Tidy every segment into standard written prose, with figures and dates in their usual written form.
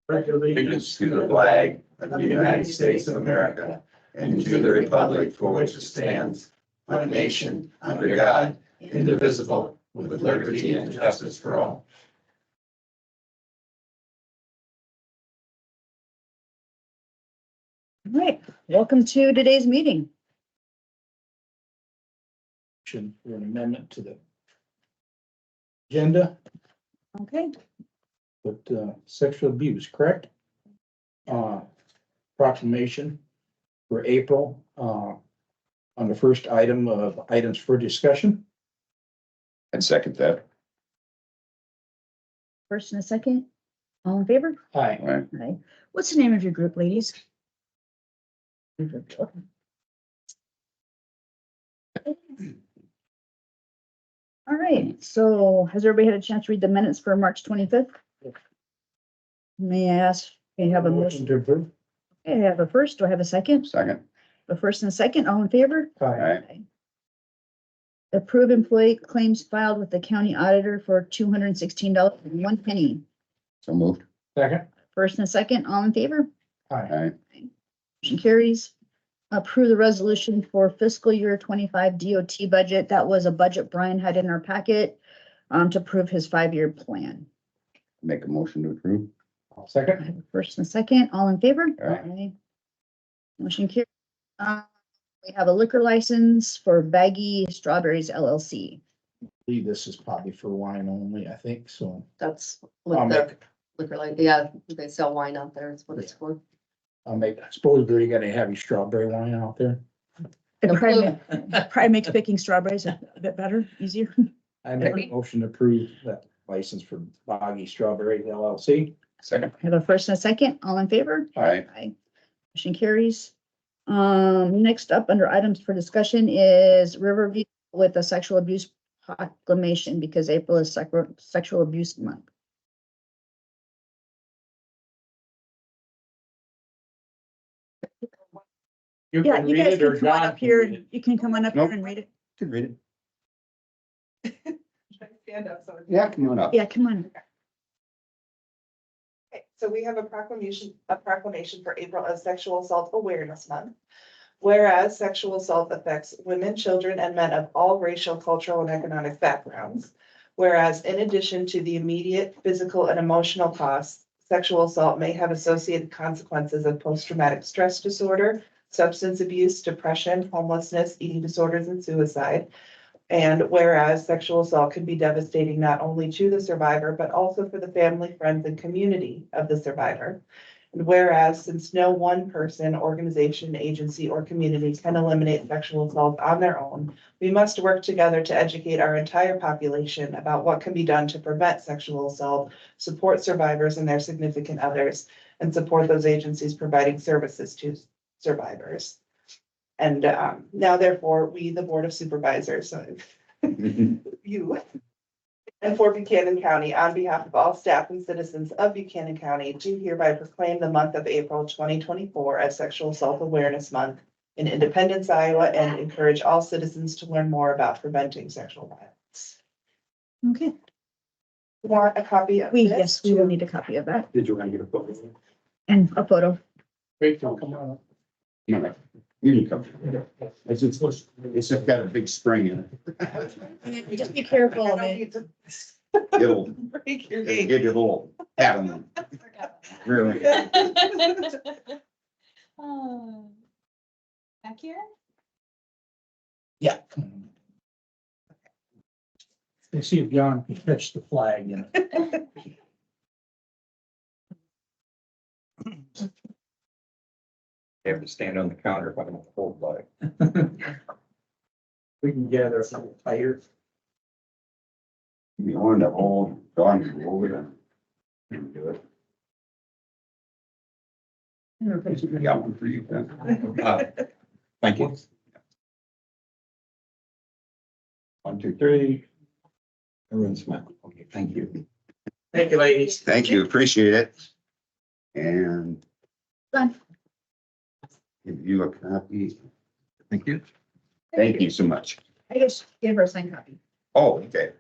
allegiance to the flag of the United States of America and to the republic for which it stands, one nation, under God, indivisible, with liberty and justice for all. All right, welcome to today's meeting. For an amendment to the agenda, Okay, but sexual abuse, correct? Proclamation for April, on the first item of items for discussion. And second that. first and a second. All in favor? Aye. Right. Aye. What's the name of your group, ladies? All right, so has everybody had a chance to read the minutes for March 25th? May I ask, can you have a motion? to approve? Okay, I have a first, do I have a second? Second. The first and a second, all in favor? Aye. Aye. Approve employee claims filed with the county auditor for $216.01. So moved. Second. First and a second, all in favor? Aye. Aye. Motion carries. Approve the resolution for fiscal year 25 DOT budget. That was a budget Brian had in our packet to approve his 5-year plan. Make a motion to approve. I Second. have a first and a second, all in favor? Aye. Motion carries. We have a liquor license for Baggy Strawberries LLC. I believe this is probably for wine only, I think, so. That's I'll with make, the liquor like, yeah, they sell wine out there, is what it's for. I suppose you got a heavy strawberry wine out there. It probably makes picking strawberries a bit better, easier. I make a motion to approve that license for Boggy Strawberry LLC. Second. I have a first and a second, all in favor? Aye. Aye. Motion carries. Next up, under items for discussion is Riverview with a sexual abuse proclamation because April is sexual abuse month. You Yeah, can you read guys it or can come on John up can here, read and it. you can come on up Nope. here and read it. Can read it. Stand up, so. Yeah, come on up. Yeah, come on. Okay, so we have a proclamation for April as Sexual Assault Awareness Month. Whereas sexual assault affects women, children, and men of all racial, cultural, and economic backgrounds. Whereas in addition to the immediate physical and emotional costs, sexual assault may have associated consequences of post-traumatic stress disorder, substance abuse, depression, homelessness, eating disorders, and suicide. And whereas sexual assault can be devastating not only to the survivor, but also for the family, friends, and community of the survivor. And whereas since no one person, organization, agency, or community can eliminate sexual assault on their own, we must work together to educate our entire population about what can be done to prevent sexual assault, support survivors and their significant others, and support those agencies providing services to survivors. And now therefore, we, the Board of Supervisors, you, and for Buchanan County, on behalf of all staff and citizens of Buchanan County, do hereby proclaim the month of April 2024 as Sexual Assault Awareness Month in Independence, Iowa, and encourage all citizens to learn more about preventing sexual violence. Okay, Want a copy of this? yes, we will need a copy of that Did you want to get a photo? and a photo. Great, come on up. Come on up. You can come. It's got a big spring in it. Just be careful I of don't it. need to It'll break your give gate. you a little pat on the rear end. Back here? Yeah. Let's see if John can catch the flag in it. They have to stand on the counter if I don't hold by. We can gather a little tighter. You want to hold, Dawn can go over there and do it. I got one for you, Ben. Thank you. 1, 2, 3. Everyone's smile. Okay, thank you. Thank you, ladies. Thank you, appreciate it. And Done. give you a copy. Thank you. Thank you so much. I just gave her a signed copy. Oh, okay.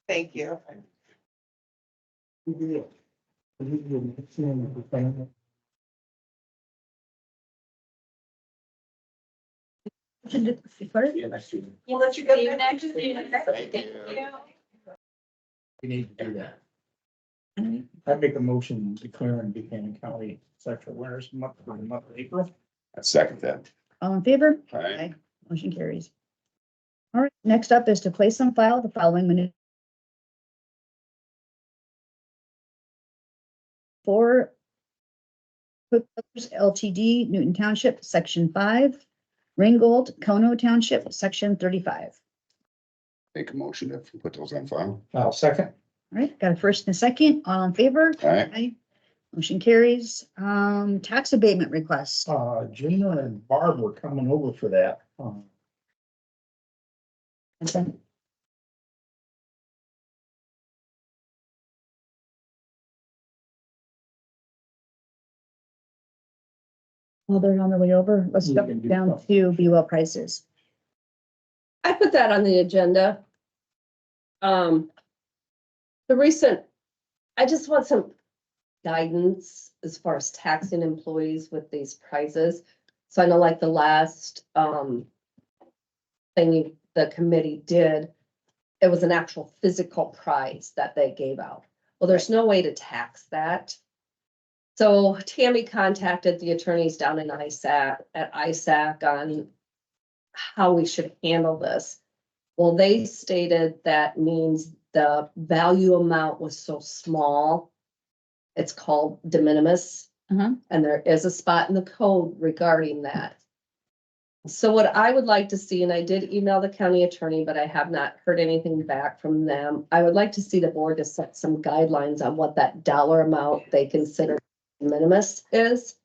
Thank you. Well, let you go. Thank you. we need to do that. I make a motion declaring Buchanan County Sexual Awareness Month for the month of April. I second that. All in favor? All right. Aye. Motion carries. All right, next up is to place on file the following minute. For Cookbusters Ltd, Newton Township, Section 5, Ringgold, Kono Township, Section 35. Make a motion to put those on file. I'll second. All right, got a first and a second, all in favor? All right. Aye. Motion carries. Tax abatement request. Gina and Barb were coming over for that. While they're on their way over, let's You jump can do down both. to BUL prices. I put that on the agenda. The recent, I just want some guidance as far as taxing employees with these prizes. So I know like the last, thing the committee did, it was an actual physical prize that they gave out. Well, there's no way to tax that. So Tammy contacted the attorneys down in ISAC on how we should handle this. Well, they stated that means the value amount was so small. It's called de minimis. And there is a spot in the code regarding that. So what I would like to see, and I did email the county attorney, but I have not heard anything back from them. I would like to see the board to set some guidelines on what that dollar amount they consider de minimis is.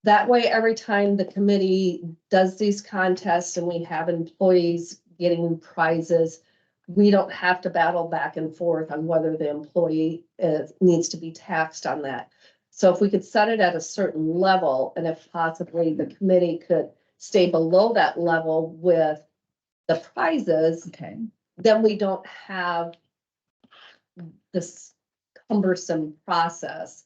That way, every time the committee does these contests and we have employees getting prizes, we don't have to battle back and forth on whether the employee needs to be taxed on that. So if we could set it at a certain level, and if possibly the committee could stay below that level with the prizes, Okay. then we don't have this cumbersome process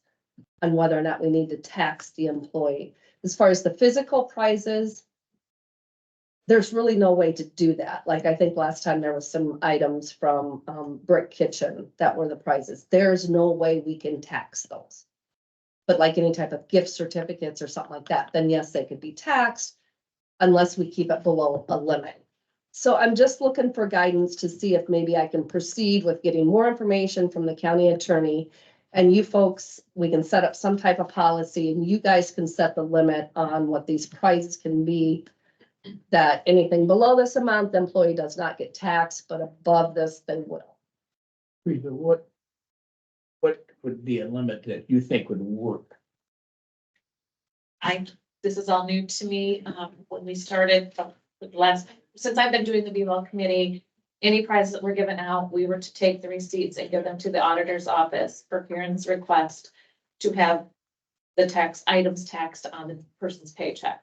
on whether or not we need to tax the employee. As far as the physical prizes, there's really no way to do that. Like I think last time there was some items from Brick Kitchen that were the prizes. There's no way we can tax those. But like any type of gift certificates or something like that, then yes, they could be taxed unless we keep it below a limit. So I'm just looking for guidance to see if maybe I can proceed with getting more information from the county attorney. And you folks, we can set up some type of policy and you guys can set the limit on what these prizes can be. That anything below this amount, the employee does not get taxed, but above this, they will. Rita, what would be a limit that you think would work? This is all new to me. When we started since I've been doing the BWell committee, any prizes that were given out, we were to take the receipts and give them to the auditor's office for Karen's request to have the tax items taxed on the person's paycheck.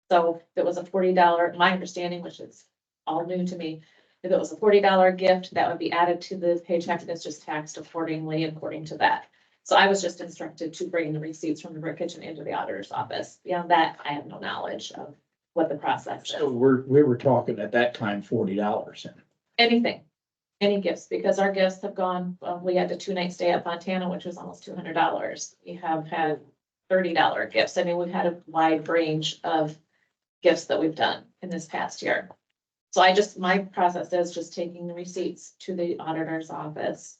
So if it was a $40, my understanding, which is all new to me, if it was a $40 gift, that would be added to the paycheck and it's just taxed accordingly according to that. So I was just instructed to bring the receipts from the Brick Kitchen into the auditor's office. Beyond that, I have no knowledge of what the process So is. we were talking at that time $40. Anything, any gifts, because our gifts have gone, we had a 2-night stay at Fontana, which was almost $200. We have had $30 gifts. I mean, we've had a wide range of gifts that we've done in this past year. So my process is just taking the receipts to the auditor's office.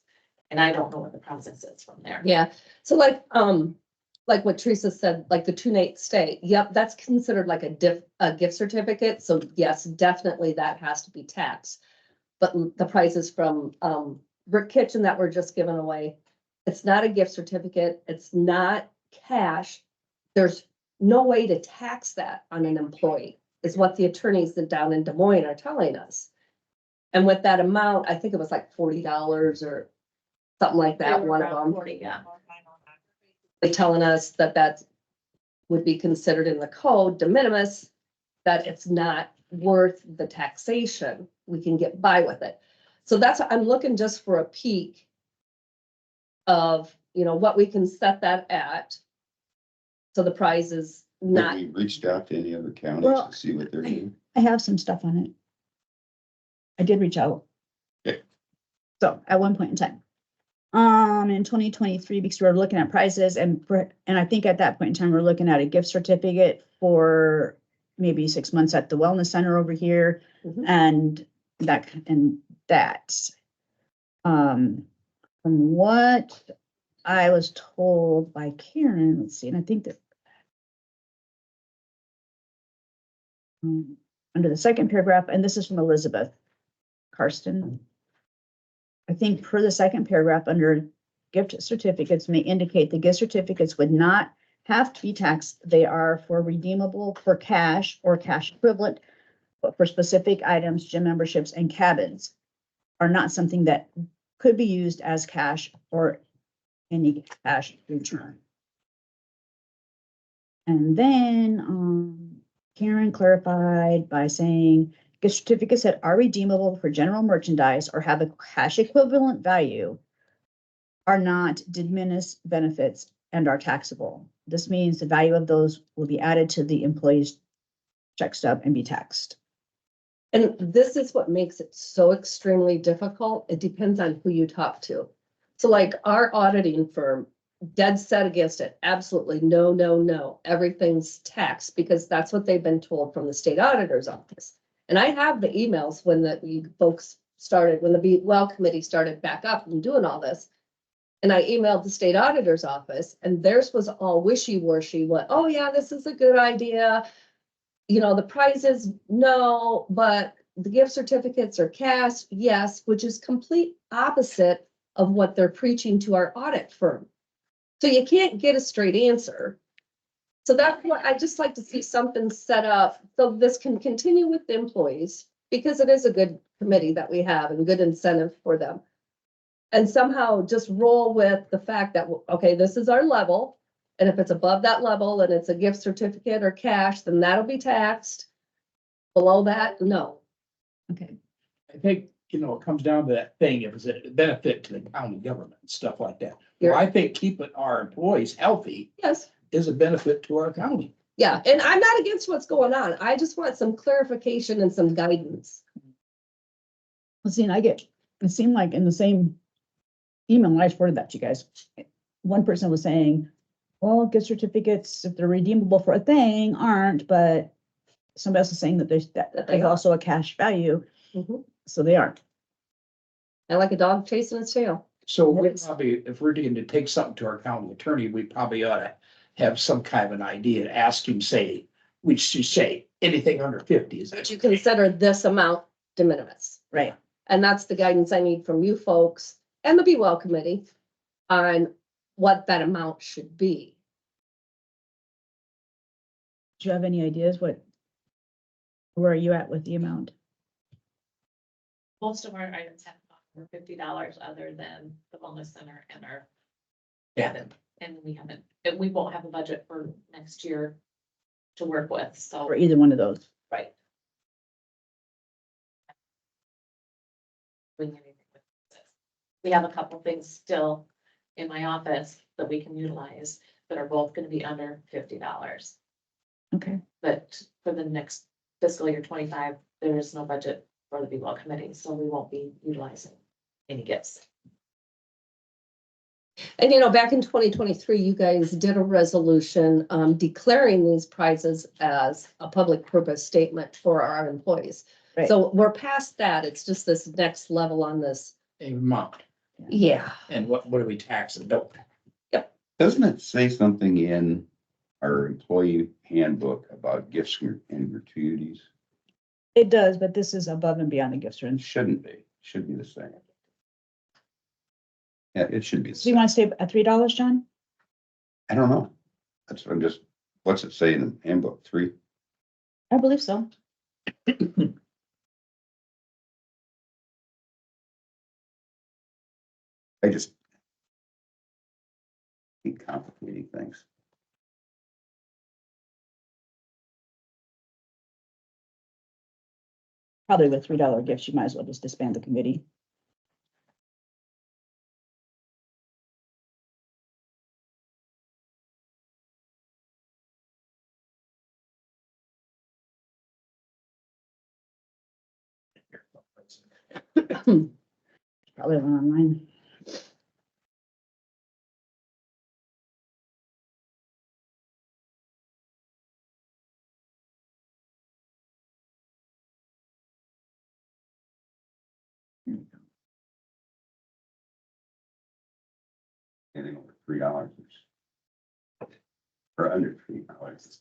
And I don't know what the process is from there. Yeah, so like what Teresa said, like the 2-night stay, yep, that's considered like a gift certificate. So yes, definitely that has to be taxed. But the prices from Brick Kitchen that were just given away, it's not a gift certificate, it's not cash. There's no way to tax that on an employee, is what the attorneys down in Des Moines are telling us. And with that amount, I think it was like $40 or something like They that, were one of around them. 40, yeah. They're telling us that that would be considered in the code de minimis, that it's not worth the taxation. We can get by with it. So that's, I'm looking just for a peek of, what we can set that at. So the prize is Have not, we reached out to any other counties Well, to see what they're doing? I have some stuff on it. I did reach out. Okay. So at one point in time. In 2023, because we were looking at prices and I think at that point in time, we're looking at a gift certificate for maybe 6 months at the wellness center over here Mhm. and that. From what I was told by Karen, let's see, and I think that under the second paragraph, and this is from Elizabeth Karsten. I think per the second paragraph under gift certificates may indicate the gift certificates would not have to be taxed. They are for redeemable for cash or cash equivalent, but for specific items, gym memberships and cabins are not something that could be used as cash or any cash return. And then Karen clarified by saying gift certificates that are redeemable for general merchandise or have a cash equivalent value are not diminished benefits and are taxable. This means the value of those will be added to the employee's check stub and be taxed. and this is what makes it so extremely difficult. It depends on who you talk to. So like our auditing firm, dead set against it. Absolutely. No, no, no. Everything's taxed because that's what they've been told from the state auditor's office. And I have the emails when you folks started, when the Be Well committee started back up and doing all this. And I emailed the state auditor's office and theirs was all wishy-washy. What, oh yeah, this is a good idea. The prizes, no, but the gift certificates are cash, yes, which is complete opposite of what they're preaching to our audit firm. So you can't get a straight answer. So that's what I just like to see something set up so this can continue with the employees because it is a good committee that we have and good incentive for them. And somehow just roll with the fact that, okay, this is our level. And if it's above that level and it's a gift certificate or cash, then that'll be taxed. Below that, no. Okay. I think, it comes down to that thing, if it's a benefit to the county government and stuff like that. You're- Well, I think keeping our employees healthy Yes, is a benefit to our county. yeah, and I'm not against what's going on. I just want some clarification and some guidance. Well, see, and it seemed like in the same email, I forwarded that to you guys. One person was saying, well, gift certificates, if they're redeemable for a thing, aren't, but somebody else is saying that there's also a cash value, Mhm. so they aren't. I like a dog chasing its tail. So we Yes. probably, if we're going to take something to our county attorney, we probably ought to have some kind of an idea, ask him, we should say anything under 50 is. Would you consider this amount de minimis? Right. And that's the guidance I need from you folks and the Be Well committee on what that amount should be. Do you have any ideas where are you at with the amount? Most of our items have over $50 other than the wellness center and our. Yeah. And we won't have a budget for next year to work with, so. Or either one of those? Right. Doing anything with this. We have a couple things still in my office that we can utilize that are both gonna be under $50. Okay. But for the next fiscal year 25, there is no budget for the Be Well committee, so we won't be utilizing any gifts. And back in 2023, you guys did a resolution declaring these prizes as a public purpose statement for our employees. Right. So we're past that. It's just this next level on this. A month. Yeah. And what do we tax and don't? Doesn't it say something in our employee handbook about gifts and gratuities? It does, but this is above and beyond the gift It certificate. shouldn't be, should be the same. Yeah, it should be the So you same. want to stay at $3, John? I don't know. That's what I'm just, what's it say in the handbook? 3? I believe so. I just keep complicating things. Probably with $3 gifts, you might as well just disband the committee. Probably one online. Anything over $3. Or under $3. As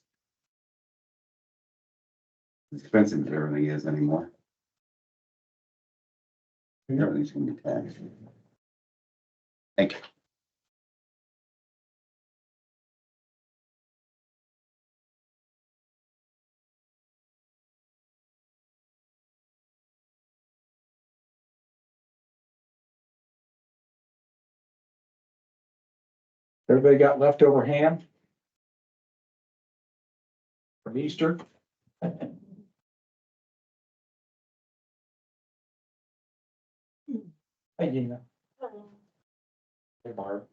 expensive as everything is anymore. Everything's gonna be taxed. Thank you. Everybody got leftover ham? From Easter? Hey, Gina. Hey, Barb.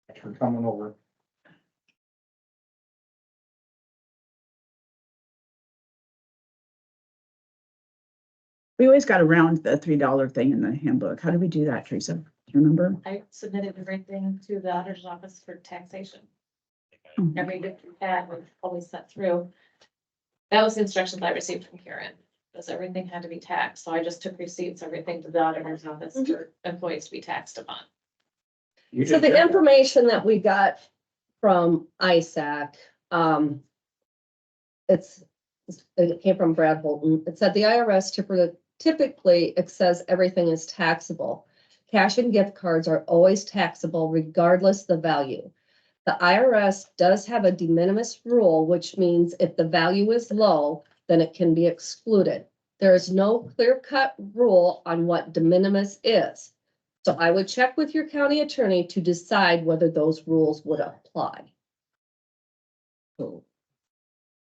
Thanks for coming over. We always got around the $3 thing in the handbook. How did we do that, Teresa? Do you remember? I submitted everything to the auditor's office for taxation. Mhm. Every gift we had, we've always sent through. That was the instructions I received from Karen, because everything had to be taxed, so I just took receipts, everything to the auditor's office for employees to be taxed upon. You So did the good. information that we got from ISAC, it came from Brad Bolton. It said the IRS typically says everything is taxable. Cash and gift cards are always taxable regardless the value. The IRS does have a de minimis rule, which means if the value is low, then it can be excluded. There is no clear-cut rule on what de minimis is. So I would check with your county attorney to decide whether those rules would apply. So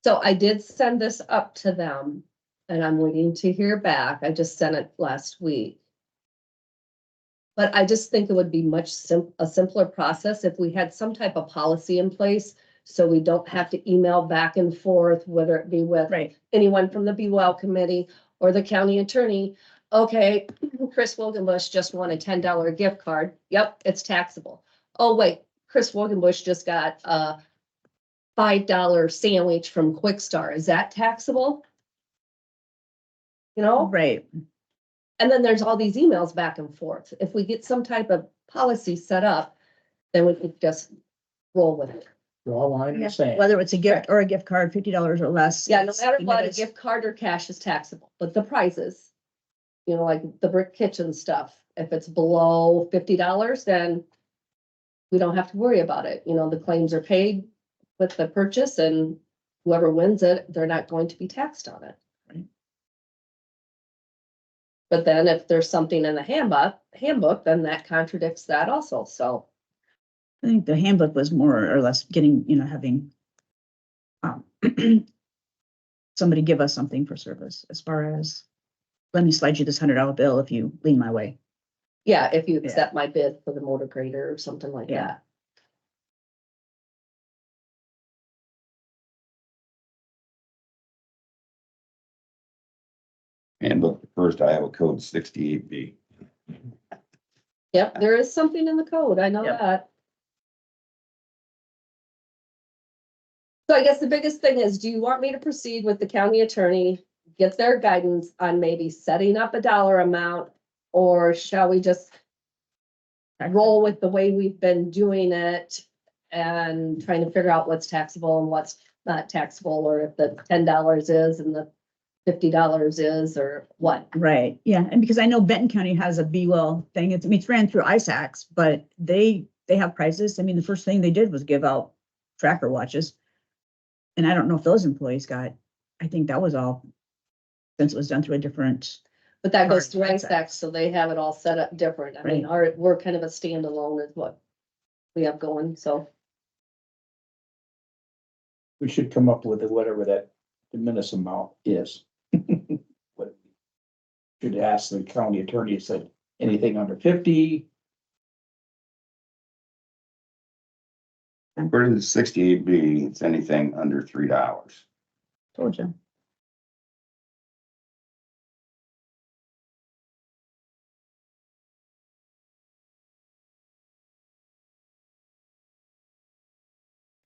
I did send this up to them and I'm waiting to hear back. I just sent it last week. But I just think it would be a simpler process if we had some type of policy in place. So we don't have to email back and forth, whether it be with Right. anyone from the BWell committee or the county attorney. Okay, Chris Wogenbush just won a $10 gift card. Yep, it's taxable. Oh, wait, Chris Wogenbush just got a $5 sandwich from Quick Star. Is that taxable? You know? Right. And then there's all these emails back and forth. If we get some type of policy set up, then we could just roll with it. We're all line in the sand. Whether it's a gift or a gift card, $50 or less. Yeah, no it's matter what, a limited. gift card or cash is taxable, but the prices, you know, like the brick kitchen stuff, if it's below $50, then we don't have to worry about it. You know, the claims are paid with the purchase and whoever wins it, they're not going to be taxed on it. Right. But then if there's something in the handbook, then that contradicts that also, so. I think the handbook was more or less getting, having somebody give us something for service as far as, let me slide you this $100 bill if you lean my way. Yeah, if you accept my bid for the motor grader or something like Yeah. that. Handbook, the first Iowa code 68B. Yep, there is something in the code, I know Yep. that. So I guess the biggest thing is, do you want me to proceed with the county attorney, get their guidance on maybe setting up a dollar amount? Or shall we just roll with the way we've been doing it and trying to figure out what's taxable and what's not taxable, or if the $10 is and the $50 is, or what? Right, yeah, and because I know Benton County has a Be Well thing, it's ran through ISACs, but they have prices. I mean, the first thing they did was give out tracker watches. And I don't know if those employees got, I think that was all, since it was done through a different, But that goes through Right. ISAC, so they have it all set up different. I mean, we're kind of a standalone is what we have going, so. We should come up with whatever that diminished amount is. What- Should ask the county attorney, said anything under 50, According to 68B, it's anything under $3. told you.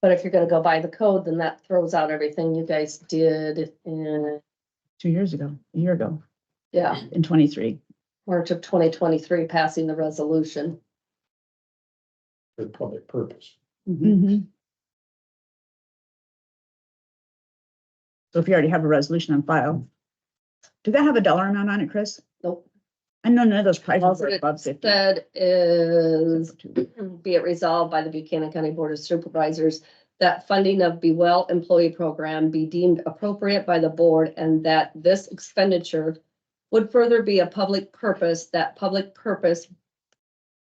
But if you're gonna go by the code, then that throws out everything you guys did in, 2 years ago, a year ago, yeah, in 23. March of 2023, passing the resolution. For public purpose. Mhm. So if you already have a resolution on file, do that have a dollar amount on it, Chris? Nope. I know none of those prices All are it above 50. said is, be it resolved by the Buchanan County Board of Supervisors that funding of Be Well employee program be deemed appropriate by the board and that this expenditure would further be a public purpose, that public purpose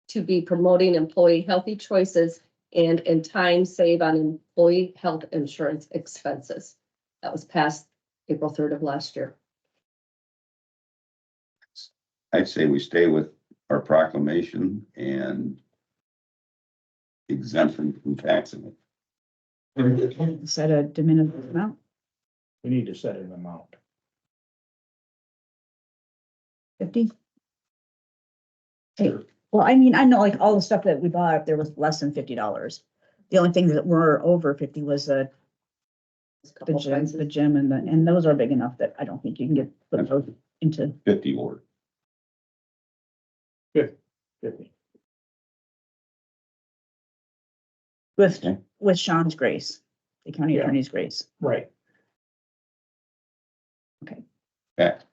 to be promoting employee healthy choices and in time save on employee health insurance expenses. That was passed April 3rd of last year. I'd say we stay with our proclamation and exemption from taxing it. Set a de minimis amount. We need to set an amount. 50? Hey, well, I mean, I know like all the stuff that we bought, if there was less than $50. The only things that were over 50 was There's a the couple gym, prices. and those are big enough that I don't think you can get put those into. 50 or 50. With, Okay. with Sean's grace, the county Yeah. attorney's grace. Right. yeah, Do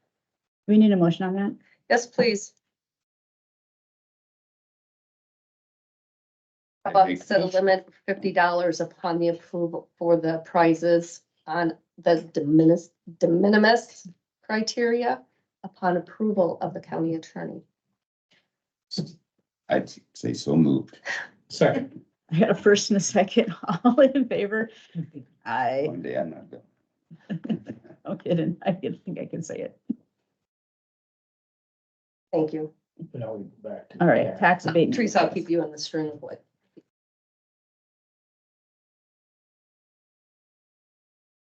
we need a motion on that? Yes, please. How I about make set a motion. limit of $50 upon the approval for the prizes on the de minimis criteria upon approval of the county attorney. I'd say so moved. Second. I got a first and a second, all in favor? I, One day I'm not going. no kidding, I didn't think I can say it. Thank you. Now we go back to. All right, tax abatement. Teresa, I'll keep you on the string of what.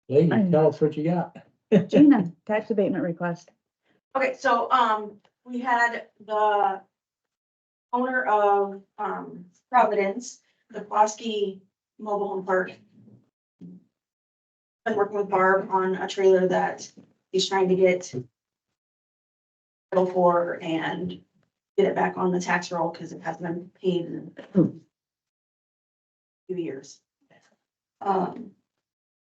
Lady, tell us what you got. Gina, tax abatement request. Okay, so, we had the owner of, Providence, the Bosky Mobile Home Park. Been working with Barb on a trailer that he's trying to get title for and get it back on the tax roll because it hasn't been paid in a few years.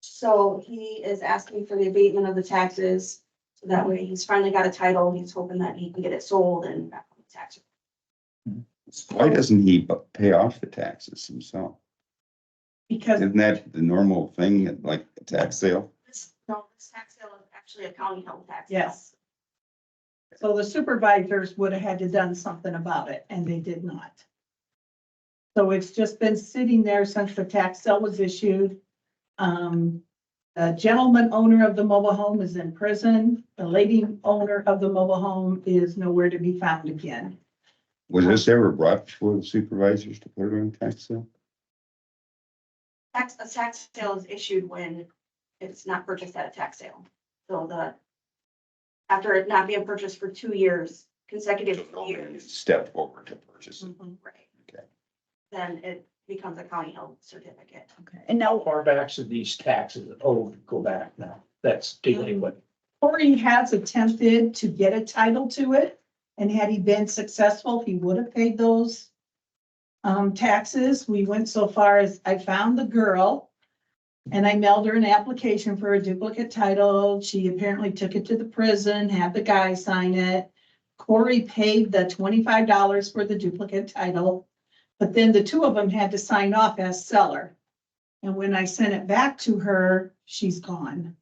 So he is asking for the abatement of the taxes. So that way he's finally got a title. He's hoping that he can get it sold and back on the tax. Why doesn't he pay off the taxes himself? Because Isn't that the normal thing, like a tax sale? this tax sale is actually a county held tax. Yes. So the supervisors would have had to done something about it, and they did not. So it's just been sitting there since the tax sale was issued. The gentleman owner of the mobile home is in prison. The lady owner of the mobile home is nowhere to be found again. Was this ever brought before the supervisors to put it on tax sale? A tax sale is issued when it's not purchased at a tax sale. So after it not being purchased for 2 years, consecutive years, Step forward to purchase it. right? Okay. Then it becomes a county held certificate. Okay, and How now, far back should these taxes go back now? That's delinquent. Corey has attempted to get a title to it, and had he been successful, he would have paid those taxes. We went so far as I found the girl and I mailed her an application for a duplicate title. She apparently took it to the prison, had the guy sign it. Corey paid the $25 for the duplicate title, but then the two of them had to sign off as seller. And when I sent it back to her, she's gone.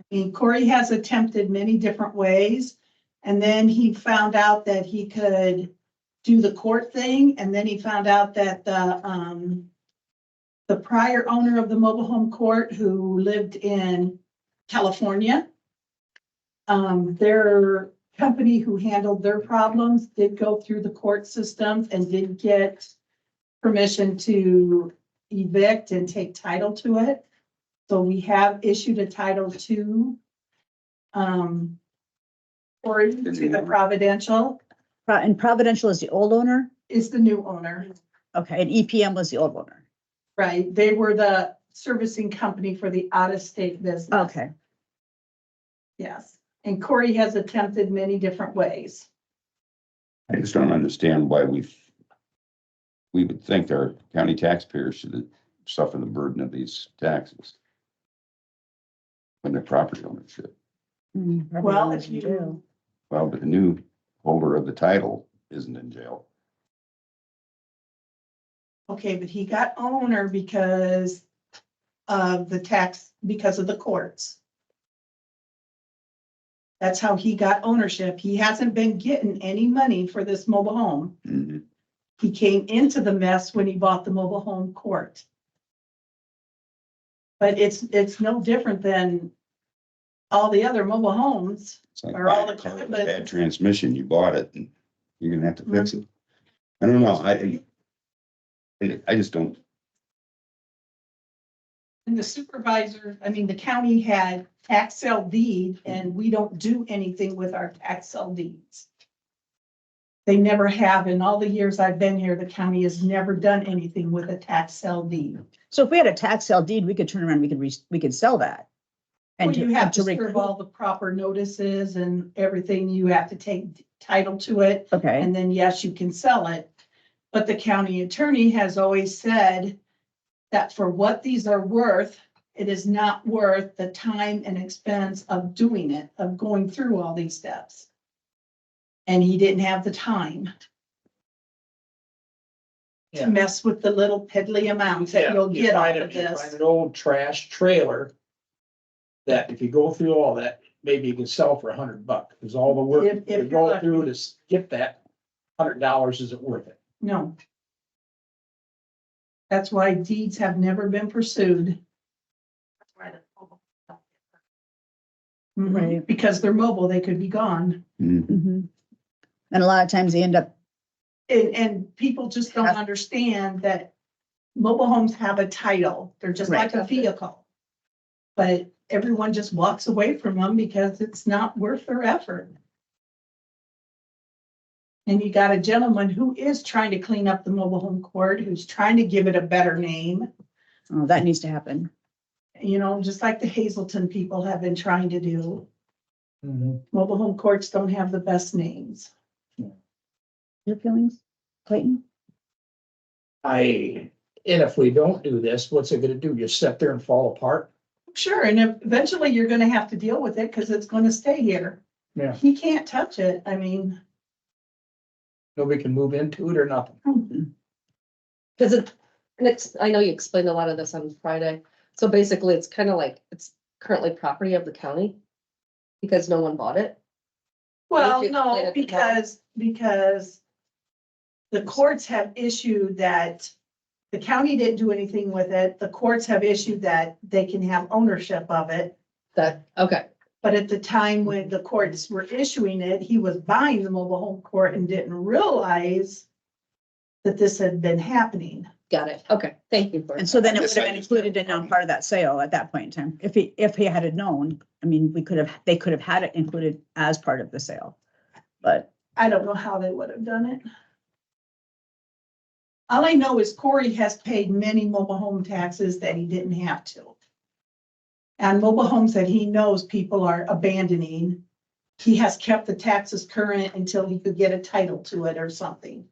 I mean, Corey has attempted many different ways, and then he found out that he could do the court thing, and then he found out that the prior owner of the mobile home court who lived in California, their company who handled their problems did go through the court system and did get permission to evict and take title to it. So we have issued a title to Corey, to the Providential, and Providential is the old owner? is the new owner. Okay, and EPM was the old owner. Right, they were the servicing company for the out-of-state business. Okay, Yes, and Corey has attempted many different ways. I just don't understand why we would think our county taxpayers should suffer the burden of these taxes when they're property ownership. probably Well, owners if in you, jail. Well, but the new holder of the title isn't in jail. okay, but he got owner because of the tax, because of the courts. That's how he got ownership. He hasn't been getting any money for this mobile home. Mhm. He came into the mess when he bought the mobile home court. But it's no different than all the other mobile homes. It's like Or all buying a the car with a equipment. bad transmission, you bought it and you're gonna have to fix it. I don't know, I just don't, And the supervisor, I mean, the county had tax sale deed and we don't do anything with our tax sale deeds. They never have. In all the years I've been here, the county has never done anything with a tax sale deed. So if we had a tax sale deed, we could turn around, we could sell that. Well, And you have to recoup- serve all the proper notices and everything. You have to take title to it. Okay, And then, yes, you can sell it. But the county attorney has always said that for what these are worth, it is not worth the time and expense of doing it, of going through all these steps. And he didn't have the time to Yeah. mess with the little piddly amounts that you'll You get off find of you find this. an old trash trailer that if you go through all that, maybe you can sell for $100, because all the work If you you're go lucky. through to get that $100 isn't worth it. No. That's why deeds have never been pursued. Right. Because they're mobile, they could be gone. mhm. And a lot of times they end up, And people just don't Have- understand that mobile homes have a title. They're just like a vehicle. But everyone just walks away from them because it's not worth their effort. And you got a gentleman who is trying to clean up the mobile home court, who's trying to give it a better name. oh, that needs to happen. You know, just like the Hazelton people have been trying to do. Mobile home courts don't have the best names. Your feelings, Clayton? And if we don't do this, what's it gonna do? Just sit there and fall apart? Sure, and eventually you're gonna have to deal with it because it's gonna stay here. Yeah. He can't touch it. I mean, Nobody can move into it or nothing. Cause I know you explained a lot of this on Friday. So basically, it's kind of like, it's currently property of the county because no one bought it. well, Would you no, explain it because the courts have issued that the county didn't do anything with it. The courts have issued that they can have ownership of it. Okay, But at the time when the courts were issuing it, he was buying the mobile home court and didn't realize that this had been happening. got it. Okay, thank you for. And so then it would Yes, have I been just- included in on part of that sale at that point in time. If he had known, I mean, they could have had it included as part of the sale. But I don't know how they would have done it. All I know is Corey has paid many mobile home taxes that he didn't have to. And mobile homes that he knows people are abandoning, he has kept the taxes current until he could get a title to it or something.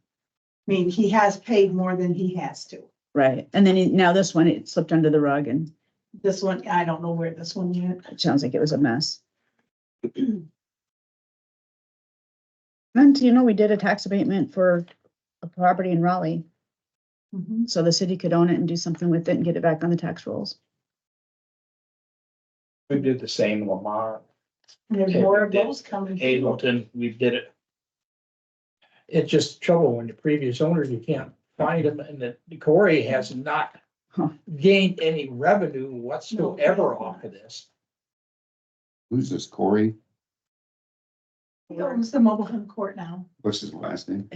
I mean, he has paid more than he has to. right, and then now this one, it slipped under the rug and This one, I don't know where this one went. it sounds like it was a mess. And we did a tax abatement for a property in Raleigh, Mhm. so the city could own it and do something with it and get it back on the tax rolls. We did the same in Lamar, There's Okay, more of did those coming. Hazleton, we did it. It's just trouble when the previous owners, you can't find them, and the Corey has not Huh. gained any revenue whatsoever off of this. who's this Corey? He owns the mobile home court now. What's his last name?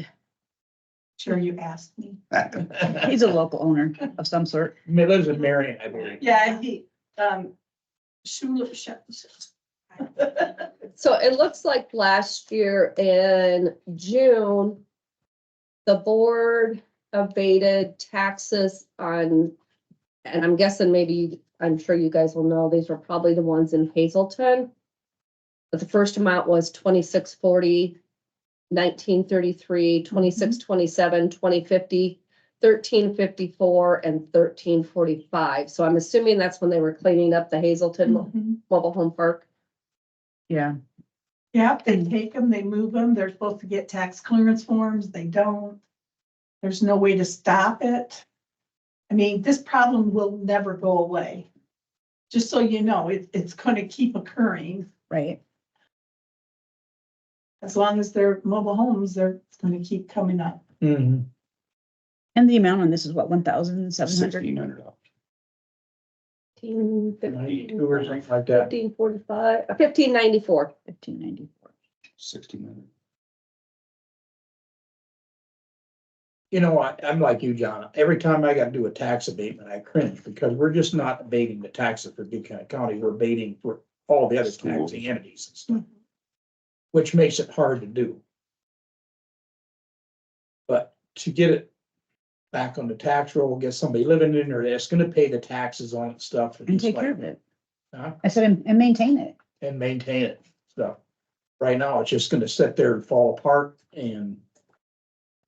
Sure, you asked me. He's a local owner of some sort. He lives in Marion, I believe. Yeah, Shula. So it looks like last year in June, the board abated taxes on And I'm guessing maybe, I'm sure you guys will know, these were probably the ones in Hazelton. But the first amount was 2640, 1933, 2627, 2050, 1354, and 1345. So I'm assuming that's when they were cleaning up the Hazelton Mhm. Mobile Home Park. Yeah, Yeah, they take them, they move them, they're supposed to get tax clearance forms, they don't. There's no way to stop it. I mean, this problem will never go away. Just so you know, it's gonna keep occurring. right. As long as they're mobile homes, it's gonna keep coming up. Mhm. And the amount on this is what, 1,700? $1,600. 92 or something like that. 1545, 1594. 1594. 1,600. You know what? I'm like you, John. Every time I gotta do a tax abatement, I cringe because we're just not abating the taxes for Buchanan County. We're abating for all the other Schools. taxing entities and stuff. Which makes it hard to do. But to get it back on the tax roll, get somebody living in there that's gonna pay the taxes on it stuff. And take care of it. Huh? I said, and maintain it. And maintain it, so. Right now, it's just gonna sit there and fall apart and.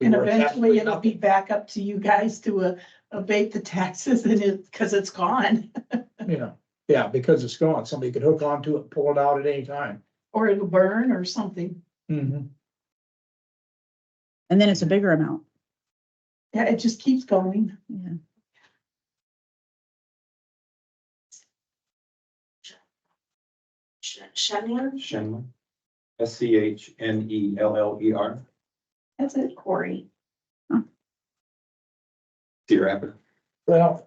And eventually it'll be back up to you guys to abate the taxes because it's gone. You know, yeah, because it's gone. Somebody could hook onto it and pull it out at any time. Or it'll burn or something. Mhm. And then it's a bigger amount. Yeah, it just keeps going. Yeah. Schindler, Schenler. SCHNELLER. that's it, Corey. Cedar Rapids. Well,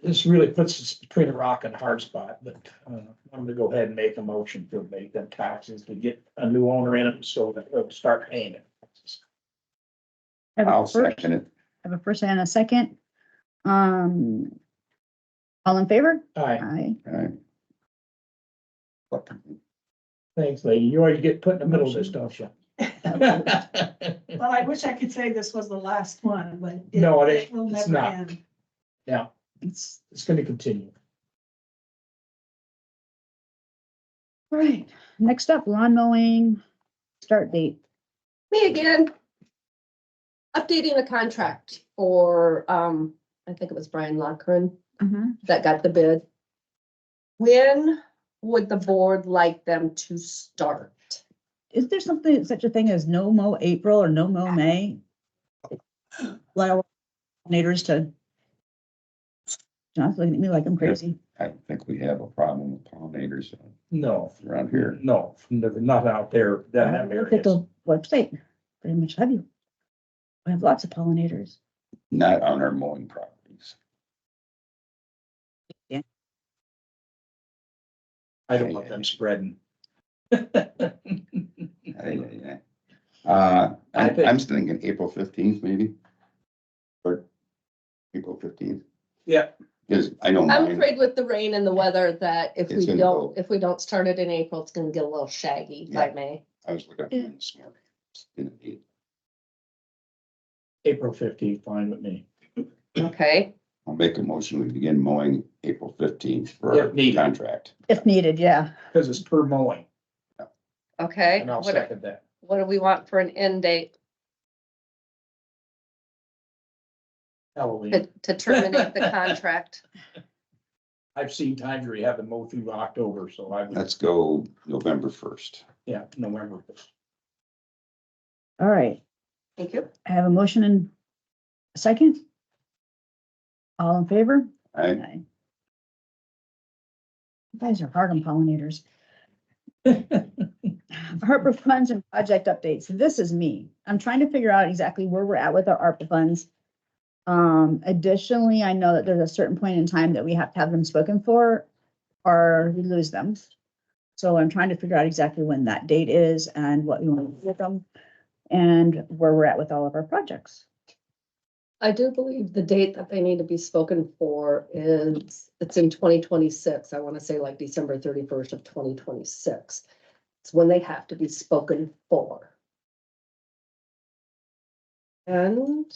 this really puts us between a rock and a hard spot, but I'm gonna go ahead and make a motion to make them taxes to get a new owner in it so that they'll start paying it. Have a I'll first- second it. Have a first and a second. All in favor? Aye, Aye. All right. thanks, lady. You always get put in the middle of this, don't you? Well, I wish I could say this was the last one, but. No, it ain't. will It's never not. end. Yeah, It's, it's gonna continue. all right, next up, lawn mowing, start date. Me again. Updating a contract for, I think it was Brian Lockren that got the bid. When would the board like them to start? Is there something, such a thing as no mow April or no mow May? Allow pollinators to. John's looking at me like I'm crazy. I don't think we have a problem with pollinators No, around here. no, not out there. That Look at the website, pretty much have you. We have lots of pollinators. Not on our mowing properties. I don't want them spreading. Yeah. I think- I'm thinking April 15th, maybe. Or April 15th, Yeah, because I don't I'm mind. afraid with the rain and the weather that It's gonna go. if we don't start it in April, it's gonna get a little shaggy by Yeah. May. I was looking at it this morning. It's gonna be- April 15th, fine with me. Okay, I'll make a motion, we begin mowing April 15th for our If needed. contract. If needed, yeah. Because it's per mowing, okay. and I'll What, second that. what do we want for an end date Halloween. to terminate the contract? I've seen times where you have to mow through October, so I would, Let's go November 1st. yeah, November. All right, Thank you. I have a motion and a second. All in favor? I, Aye. You guys are hard on pollinators. ARPA funds and project updates. This is me. I'm trying to figure out exactly where we're at with our ARPA funds. Additionally, I know that there's a certain point in time that we have to have them spoken for or we lose them. So I'm trying to figure out exactly when that date is and what we want to do with them and where we're at with all of our projects. I do believe the date that they need to be spoken for it's in 2026. I want to say like December 31st of 2026. It's when they have to be spoken for. And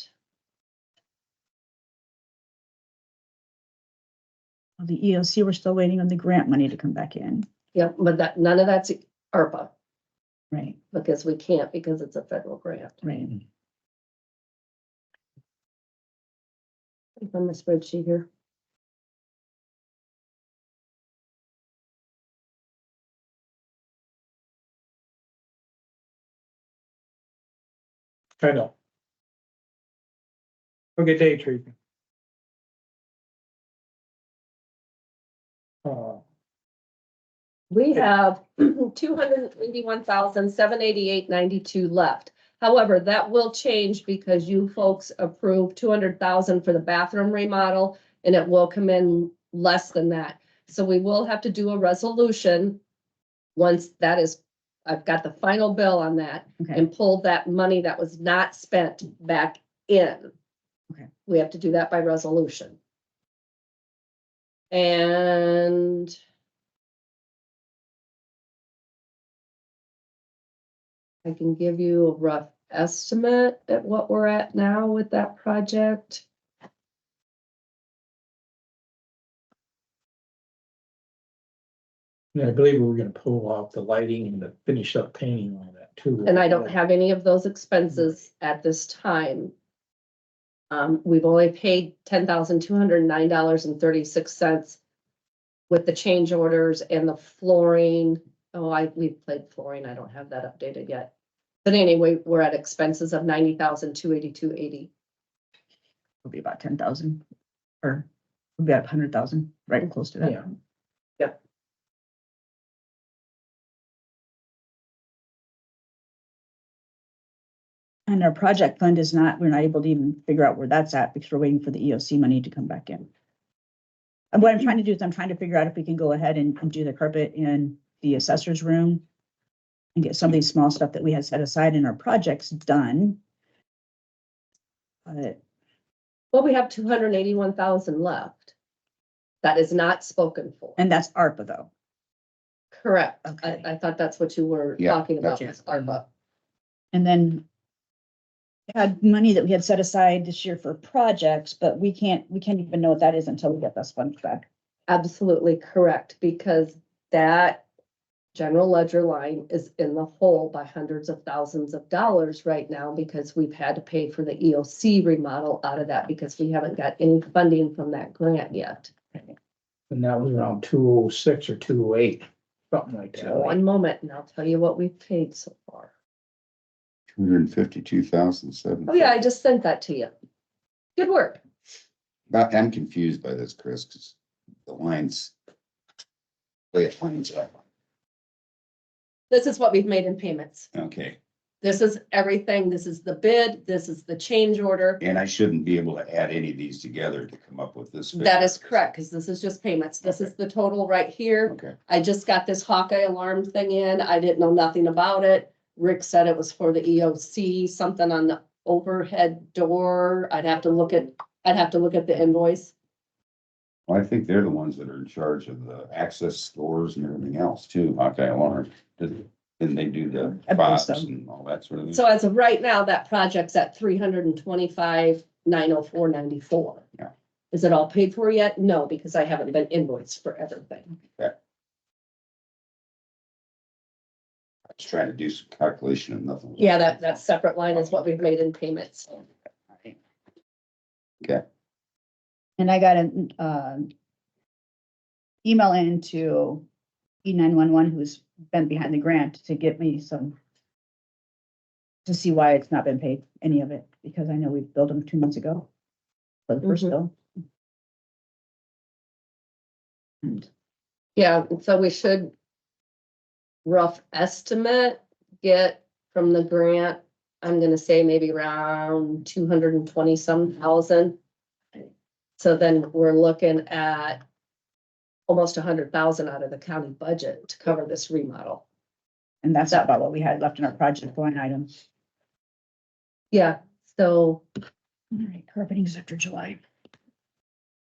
The EOC, we're still waiting on the grant money to come back in, Yep, but that, none of that's ARPA, right, because we can't, because it's a federal grant. right. On the spreadsheet here. I know. Okay, day treatment. We have 281,788.92 left. However, that will change because you folks approved 200,000 for the bathroom remodel, and it will come in less than that. So we will have to do a resolution. Once that is, I've got the final bill on that Okay, and pull that money that was not spent back in. Okay. We have to do that by resolution. And I can give you a rough estimate at what we're at now with that project. Yeah, I believe we were gonna pull off the lighting and the finish up painting on that too. And I don't have any of those expenses at this time. We've only paid $10,209.36 with the change orders and the flooring. Oh, we've played flooring. I don't have that updated yet. But anyway, we're at expenses of $90,282.80. it'll be about 10,000, or we'll be at 100,000, right close to that. Yeah. Yep. And our project fund is not, we're not able to even figure out where that's at because we're waiting for the EOC money to come back in. And what I'm trying to do is I'm trying to figure out if we can go ahead and do the carpet in the assessor's room and get some of these small stuff that we had set aside in our projects done. But Well, we have 281,000 left. That is not spoken for. and that's ARPA though. Correct. Okay. I thought that's what you were Yeah, talking about, that's- was ARPA. And then had money that we had set aside this year for projects, but we can't even know what that is until we get this funds back. Absolutely correct, because that general ledger line is in the hole by hundreds of thousands of dollars right now because we've had to pay for the EOC remodel out of that because we haven't got any funding from that grant yet. And that was around 206 or 208, something like that. One moment, and I'll tell you what we've paid so far. 252,007. Oh yeah, I just sent that to you. Good work. I'm confused by this, Chris, because the lines. Way it lines up. This is what we've made in payments. Okay, This is everything. This is the bid. This is the change order. and I shouldn't be able to add any of these together to come up with this. That is figure. correct, because this is just payments. This is the total right here. Okay, I just got this Hawkeye alarm thing in. I didn't know nothing about it. Rick said it was for the EOC, something on the overhead door. I'd have to look at the invoice. well, I think they're the ones that are in charge of the access stores and everything else too, Hawkeye Alarm. Didn't they do the I believe fobs so. and all that sort of thing? So as of right now, that project's at 325,904.94. Yeah. Is it all paid for yet? No, because I haven't been invoiced for everything. I was trying to do some calculation and nothing. Yeah, that separate line is what we've made in payments. Okay, And I got an email into E911, who's been behind the grant, to get me some, to see why it's not been paid, any of it, because I know we billed them 2 months ago for the first Mhm. bill. And Yeah, so we should rough estimate get from the grant. I'm gonna say maybe around 220 some thousand. So then we're looking at almost 100,000 out of the county budget to cover this remodel. and that's about what we had left in our project line items. Yeah, so All right, carpeting's after July.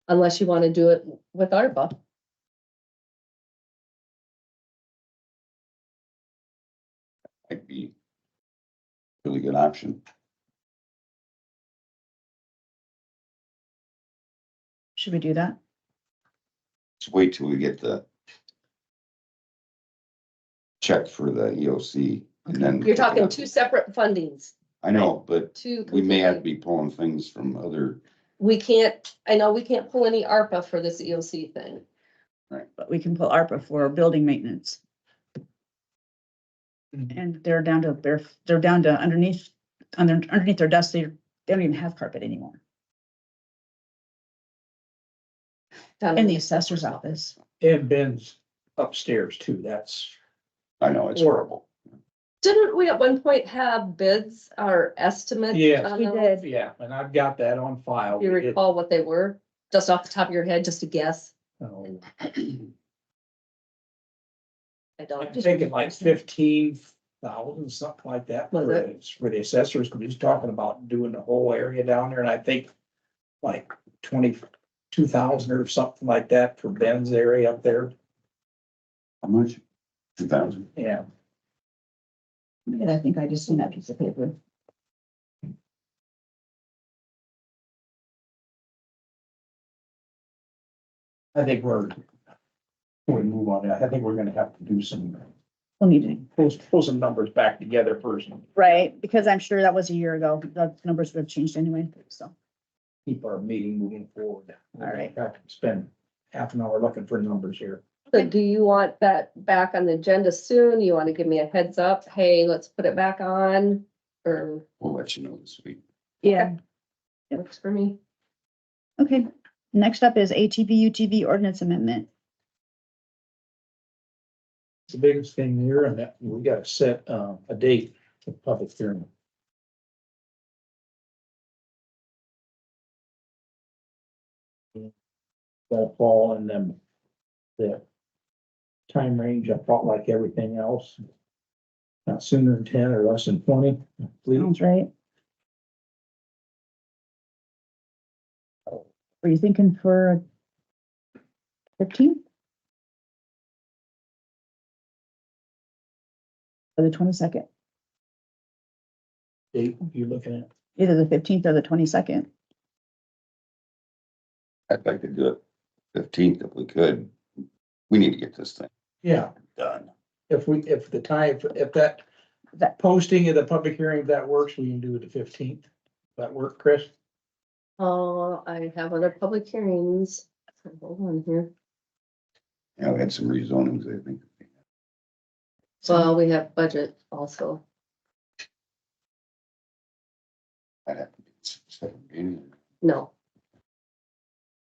unless you want to do it with ARPA. might be a really good option. Should we do that? Just wait till we get the check for the EOC and then. You're talking two separate fundings, I know, but two. we may have to completely- be pulling things from other, We can't, I know we can't pull any ARPA for this EOC thing. But we can pull ARPA for building maintenance. And they're down to, they're down to underneath their desk, they don't even have carpet anymore Down in the assessor's office. And Ben's upstairs too. That's I know it's horrible. Didn't we at one point have bids or estimates? Yes, on We those? did. Yeah, and I've got that on file. Do you We did- recall what they were? Just off the top of your head, just a guess? oh, I I'm don't. thinking like 15,000, something like that. Was For the assessors, because he's talking about doing the whole area down there, and I think like 22,000 or something like that for Ben's area up there. how much? 2,000. Yeah, And I think I just seen that piece of paper. I think we move on that. I think we're gonna have to do some, We'll need to, pull some numbers back together first and right, because I'm sure that was a year ago. The numbers would have changed anyway, so. keep our meeting moving forward. All right. Have to spend half an hour looking for numbers here. So do you want that back on the agenda soon? You want to give me a heads up? Hey, let's put it back on, or We'll let you know this week. Yeah. it works for me? Okay, next up is ATV UTV ordinance amendment. It's the biggest thing here, and that we gotta set a date for public hearing. That'll fall in them, the time range, I thought like everything else. Not sooner than 10 or less than 20, please. Sounds right. Were you thinking for 15th? Or the 22nd, Date you're looking at. either the 15th or the 22nd. I'd like to do it 15th if we could. We need to get this thing Yeah, done. if that That- posting of the public hearing, if that works, we can do it the 15th. That work, Chris? Oh, I have other public hearings. Hold on here. Yeah, we had some rezonings, I think. Well, we have budget also. I'd have to be second meeting. No.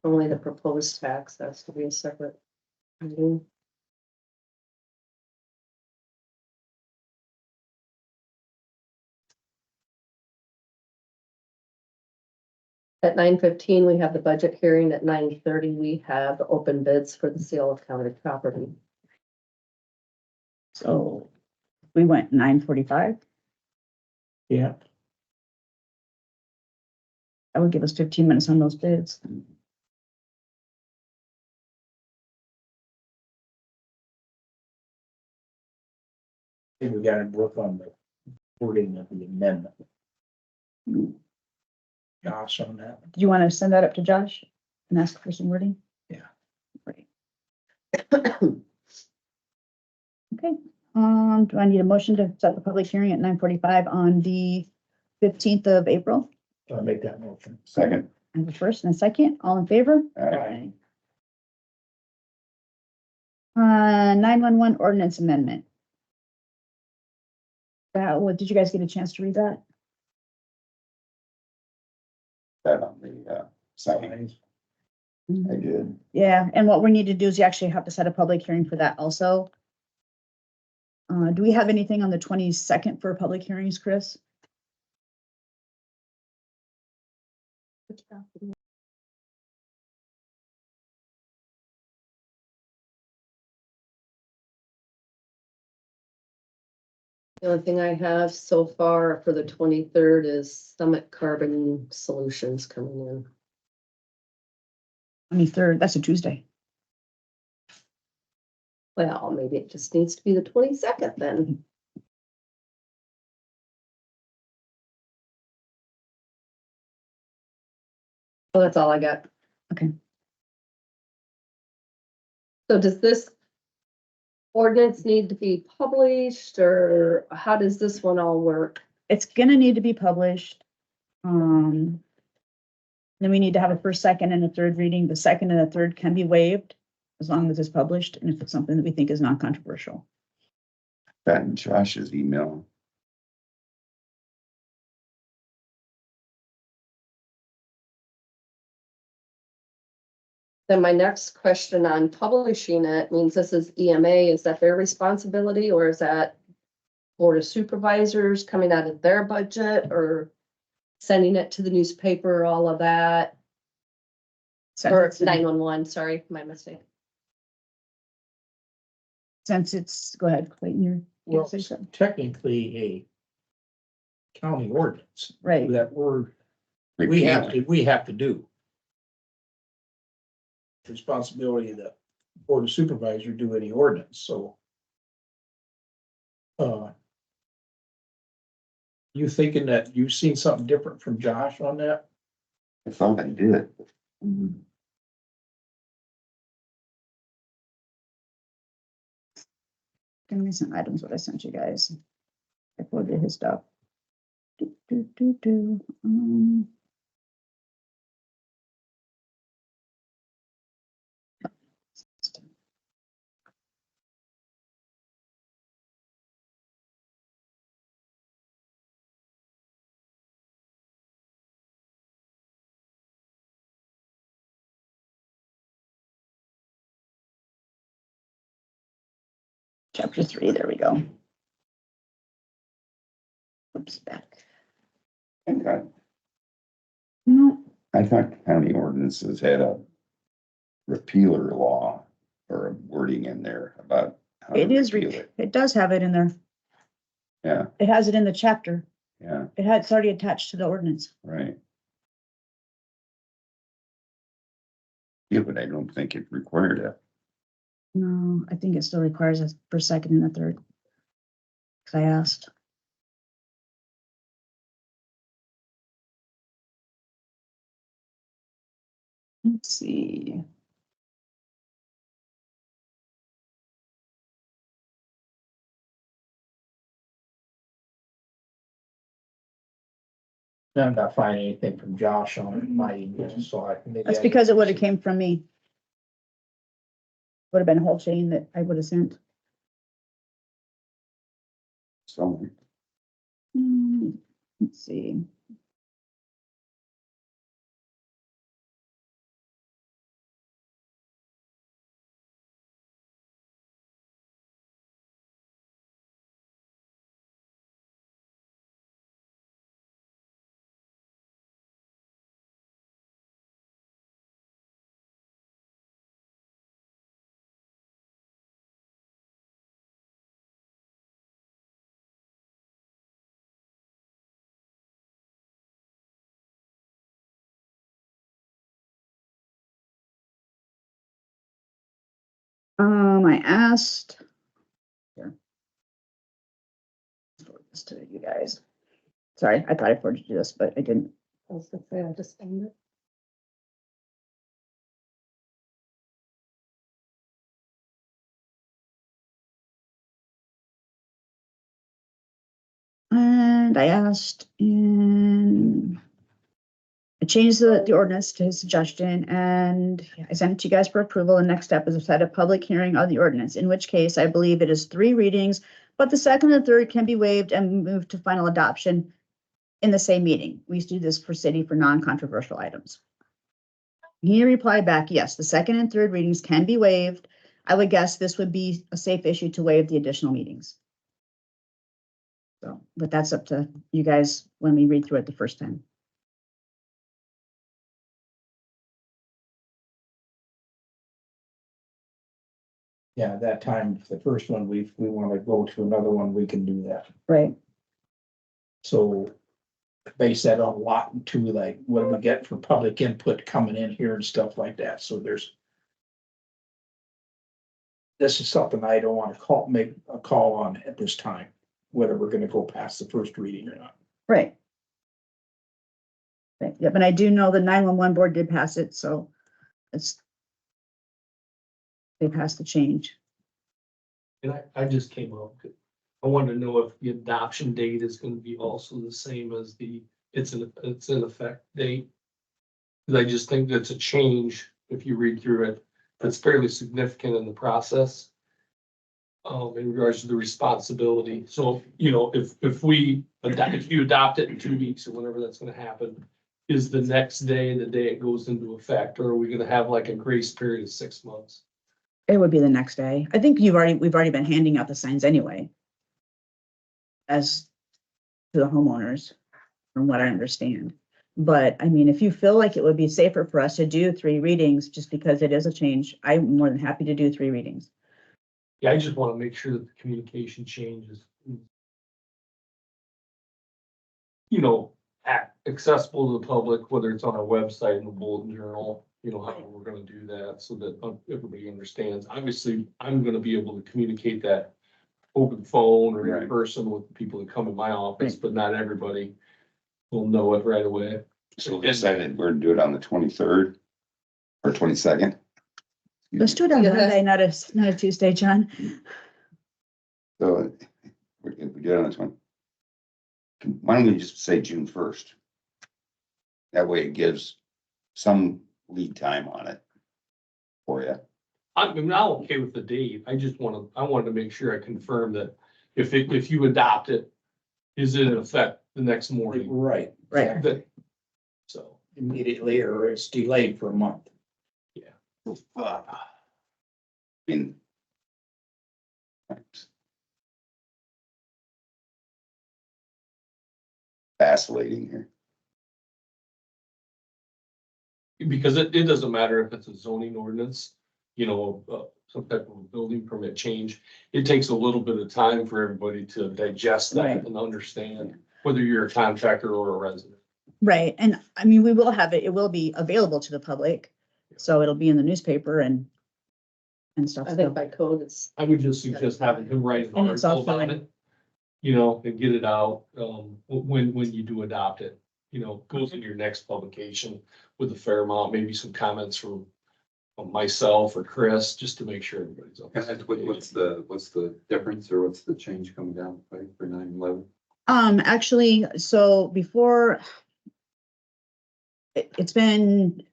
Only the proposed tax has to be a separate meeting. At 9:15, we have the budget hearing. At 9:30, we have the open bids for the sale of county property. So we went 9:45. Yeah. That would give us 15 minutes on those bids. I think we gotta work on the wording of the amendment. Josh on that. Do you want to send that up to Josh and ask for some wording? Yeah. Great. Okay, do I need a motion to set the public hearing at 9:45 on the 15th of April? I'll make that motion. Second. I have a first and a second, all in favor? All right. 911 ordinance amendment. Did you guys get a chance to read that? That on the sign. I did. Yeah, and what we need to do is you actually have to set a public hearing for that also. Do we have anything on the 22nd for public hearings, Chris? The only thing I have so far for the 23rd is Summit Carbon Solutions coming in. 23rd, that's a Tuesday. Well, maybe it just needs to be the 22nd then. Well, that's all I got. Okay. So does this ordinance need to be published, or how does this one all work? It's gonna need to be published. Then we need to have a first, second, and a third reading. The second and the third can be waived as long as it's published and if it's something that we think is non-controversial. That in Josh's email. Then my next question on publishing it means this is EMA, is that their responsibility, or is that Board of Supervisors coming out of their budget, or sending it to the newspaper, all of that? Or 911, sorry, my mistake. Since it's, go ahead, Clayton, you're. Well, say something. technically a county ordinance Right, that we have to do. Responsibility of the Board of Supervisors do any ordinance, so. You thinking that you've seen something different from Josh on that? I thought I did. give me some items, what I sent you guys. I forwarded his stuff. Chapter 3, there we go. Oops, back. Okay. No, I thought county ordinances had a repealer law or a wording in there about how to it is, repeal it. it does have it in there. Yeah, It has it in the chapter. yeah, It's already attached to the ordinance. right. Yeah, but I don't think it required it. No, I think it still requires a first, second, and a third. Cause I asked. Let's see. I'm not finding anything from Josh on my email, so I. maybe That's I- because it would have came from me. Would have been a whole chain that I would have sent. So, Let's see. I asked. Here. Forward this to you guys. Sorry, I thought I forwarded you this, but I didn't. I was gonna say, I just found it. And I asked and I changed the ordinance to his suggestion and I sent it to you guys for approval. The next step is to set a public hearing on the ordinance, in which case I believe it is 3 readings, but the second and third can be waived and moved to final adoption in the same meeting. We used to do this for city for non-controversial items. He replied back, yes, the second and third readings can be waived. I would guess this would be a safe issue to waive the additional meetings. So, but that's up to you guys when we read through it the first time. Yeah, that time, the first one, we want to go to another one, we can do that. Right. So base that on a lot and two, like what do we get for public input coming in here and stuff like that. So there's. This is something I don't want to make a call on at this time, whether we're gonna go past the first reading or not. Right. Right, yep, and I do know the 911 board did pass it, so it's. they passed the change. And I just came up, I wanted to know if the adoption date is gonna be also the same as it's an effect date. Cause I just think that's a change, if you read through it, that's fairly significant in the process. In regards to the responsibility, so, you know, if you adopt it in 2 weeks or whenever that's gonna happen. Is the next day the day it goes into effect, or are we gonna have like a grace period of 6 months? It would be the next day. I think we've already been handing out the signs anyway. As to the homeowners, from what I understand. But I mean, if you feel like it would be safer for us to do 3 readings, just because it is a change, I'm more than happy to do 3 readings. Yeah, I just wanna make sure that the communication changes. You know, accessible to the public, whether it's on our website and the bulletin journal, you know, how we're gonna do that so that everybody understands. Obviously, I'm gonna be able to communicate that over the phone or in Right. person with the people that come in my office, but not everybody will know it right away. So we decided we're gonna do it on the 23rd or 22nd. Let's do it on Yeah. Monday, not a Tuesday, John. So we do it on the 20. Why don't we just say June 1st? That way it gives some lead time on it for you. I'm not okay with the date. I wanted to make sure I confirm that if you adopt it, is it in effect the next morning? Right. Right. exactly. That- So, Immediately, or it's delayed for a month. I mean. Vacillating here. because it doesn't matter if it's a zoning ordinance, you know, some type of a building permit change. It takes a little bit of time for everybody to digest that Right. and understand whether you're a contractor or a resident. Right, and I mean, we will have it will be available to the public, so it'll be in the newspaper and stuff. I think by code it's, I would just suggest having him write an And it's article also about in- it. You know, and get it out, when you do adopt it, you know, goes in your next publication with a fair amount, maybe some comments from myself or Chris, just to make sure everybody's on. the same page. What's the difference or what's the change coming down the pipe for 9/11? Actually, so before. It's been.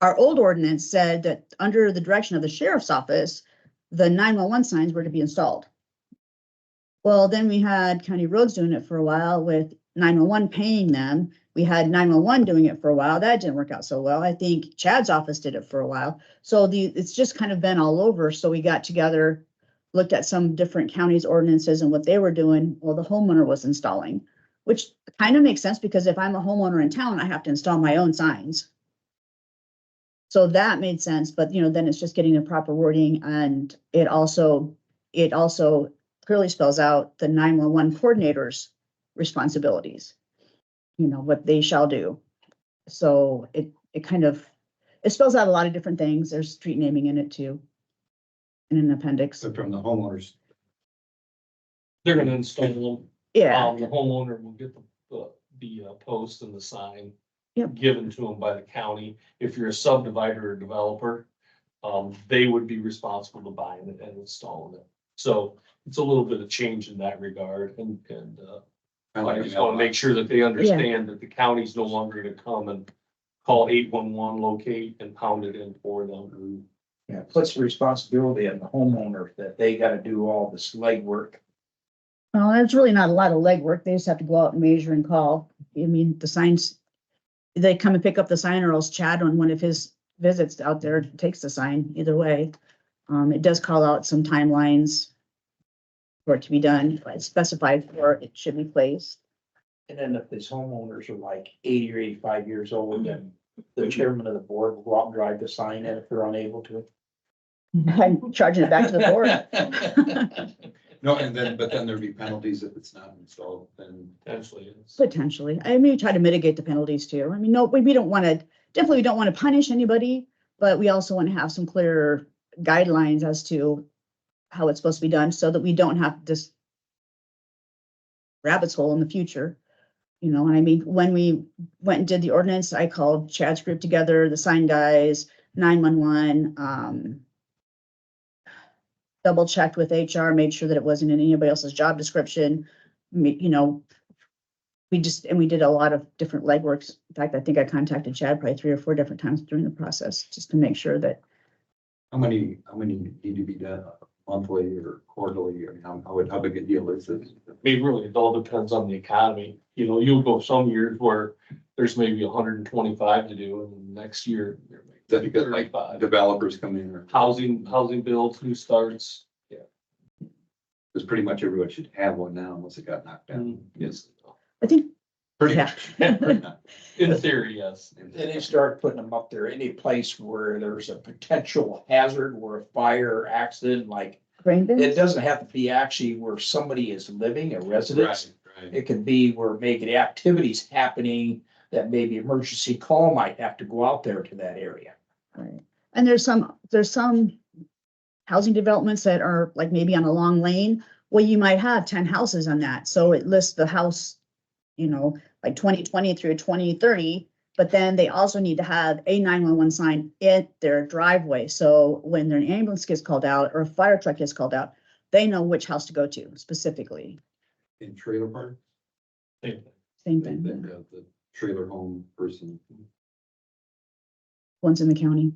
Our old ordinance said that under the direction of the sheriff's office, the 911 signs were to be installed. Well, then we had county roads doing it for a while with 911 paying them. We had 911 doing it for a while. That didn't work out so well. I think Chad's office did it for a while. So it's just kind of been all over. So we got together, looked at some different counties' ordinances and what they were doing. Well, the homeowner was installing, which kind of makes sense because if I'm a homeowner in town, I have to install my own signs. So that made sense, but you know, then it's just getting the proper wording, and it also clearly spells out the 911 coordinator's responsibilities. You know, what they shall do. So it spells out a lot of different things. There's street naming in it too. In an appendix. So from the homeowners, They're gonna install them. Yeah, The homeowner will get the post and the sign. Yep. Given to them by the county. If you're a subdivider or developer, they would be responsible to buying it and installing it. So it's a little bit of change in that regard and, I just want to make sure that they understand that the county's no longer gonna come and call 811, locate and pound it in for them. Yeah, it puts the responsibility on the homeowner that they gotta do all this legwork. well, it's really not a lot of legwork. They just have to go out and measure and call. I mean, the signs, they come and pick up the sign, or else Chad on one of his visits out there takes the sign, either way. It does call out some timelines for it to be done, but it's specified where it should be placed. And then if these homeowners are like 80 or 85 years old, then the chairman of the board will go out and drive the sign in if they're unable to. I'm charging it back to the board. no, but then there'd be penalties if it's not installed, then. Potentially. Potentially. I mean, we try to mitigate the penalties too. I mean, no, we don't want to, definitely we don't want to punish anybody, but we also want to have some clear guidelines as to how it's supposed to be done so that we don't have this rabbit's hole in the future. You know, and I mean, when we went and did the ordinance, I called Chad's group together, the sign guys, 911, double checked with HR, made sure that it wasn't in anybody else's job description. You know, we did a lot of different legworks. In fact, I think I contacted Chad probably 3 or 4 different times during the process, just to make sure that, How many need to be done monthly or quarterly, or how big a deal is this? I mean, really, it all depends on the economy. You know, you'll go some years where there's maybe 125 to do, and next year. there may be Is that because like 35. developers come in, or, Housing builds, new starts, yeah. because pretty much everyone should have one now unless it got knocked down. Yes, I think, Pretty Yeah. much. in theory, yes. Then they start putting them up there, any place where there's a potential hazard or a fire or accident, like, grain it bins, doesn't have to be actually where somebody is living, a residence. Right. It could be where maybe the activities happening that maybe emergency call might have to go out there to that area. right? And there's some housing developments that are like maybe on a long lane. Well, you might have 10 houses on that, so it lists the house, you know, like 2020 through 2030. But then they also need to have a 911 sign in their driveway. So when an ambulance gets called out or a fire truck gets called out, they know which house to go to specifically. In trailer park, Same thing. Same the, thing, the trailer home person. one's in the county.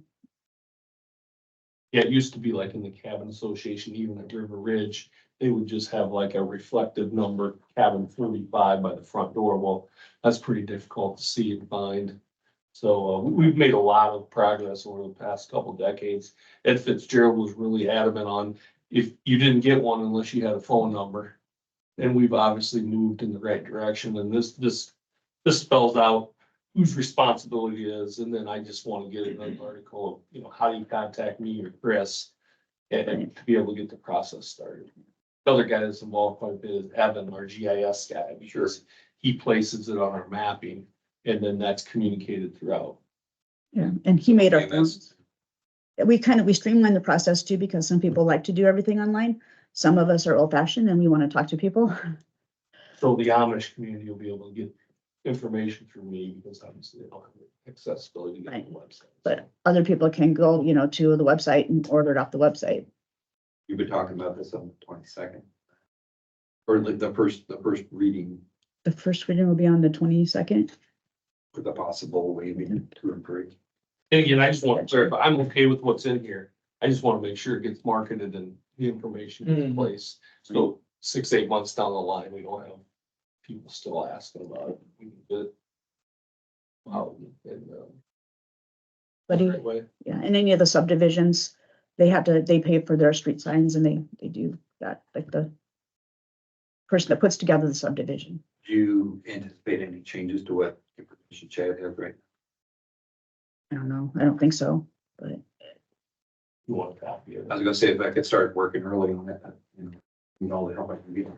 Yeah, it used to be like in the cabin association, even at River Ridge, they would just have like a reflective number, cabin 45 by the front door. Well, that's pretty difficult to see and find. So we've made a lot of progress over the past couple decades. Ed Fitzgerald was really adamant on if you didn't get one unless you had a phone number. And we've obviously moved in the right direction, and this spells out whose responsibility it is, and then I just want to get another article of, you know, how do you contact me or Chris? And to be able to get the process started. The other guy that's involved quite a bit is Evan, our GIS guy, because he places it on our mapping, and then that's communicated throughout. Yeah, and he made our And that's- forms. We streamlined the process too, because some people like to do everything online. Some of us are old fashioned and we want to talk to people. So the Amish community will be able to get information through me, because obviously they don't have the accessibility to the website. But other people can go, you know, to the website and order it off the website. You've been talking about this on the 22nd. Or like the first reading The first reading will be on the 22nd. with a possible waiving to improve. And again, I just want to clarify, I'm okay with what's in here. I just want to make sure it gets marketed and the information is in Mhm. place. So 6, 8 months down the line, we don't have people still asking about it. We can get it out and, But he- right away. Yeah, and any of the subdivisions, they pay for their street signs and they do that, like the person that puts together the subdivision. Do you anticipate any changes to what information Chad has right? I don't know. I don't think so, but You want a copy of I was it. gonna say, if I could start working early on that, you know, the help I can get.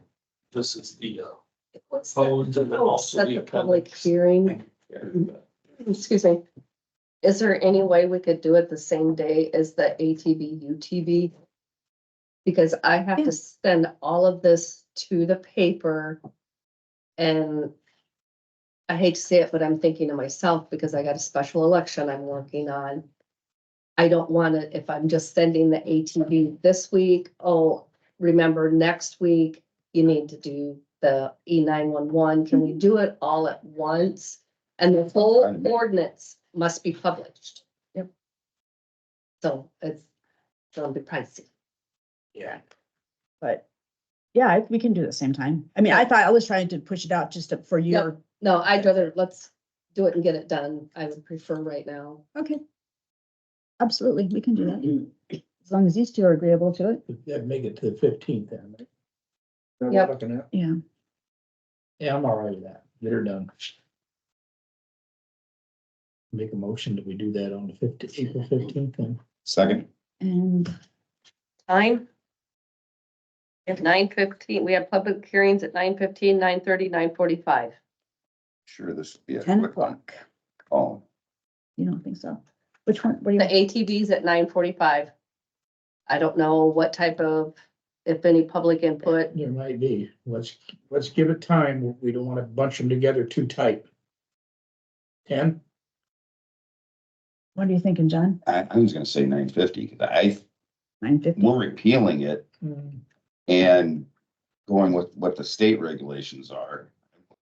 This is the, What's phones and then also set the the public appendix. hearing? Yeah. Excuse me. Is there any way we could do it the same day as the ATV, UTV? Because I have Yeah. to send all of this to the paper. And I hate to say it, but I'm thinking to myself, because I got a special election I'm working on. I don't want to, if I'm just sending the ATV this week, oh, remember next week, you need to do the E911. Can we do it all at once? And the whole ordinance must be published. Yep. So it's gonna be pricey. Yeah. but yeah, we can do it at the same time. I mean, I was trying to push it out for your, No, I'd rather, let's do it and get it done. I would prefer right now. okay. Absolutely, we can do that. As long as these two are agreeable to it. That'd make it to the 15th then. Right? Is that what we're Yep. looking at? Yeah. Yeah, I'm all right with that. Get her done. Make a motion that we do that on the April 15th then. Second. And Time? At 9:15, we have public hearings at 9:15, 9:30, 9:45. Sure, this would be a 10 quick one. o'clock. Oh, You don't think so? Which one? What do you? The ATVs at 9:45. I don't know what type of, if any public input. There might be. Let's give it time. We don't want to bunch them together too tight. 10? What are you thinking, John? I was gonna say 9:50, because 950. we're repealing it Mm, and going with what the state regulations are.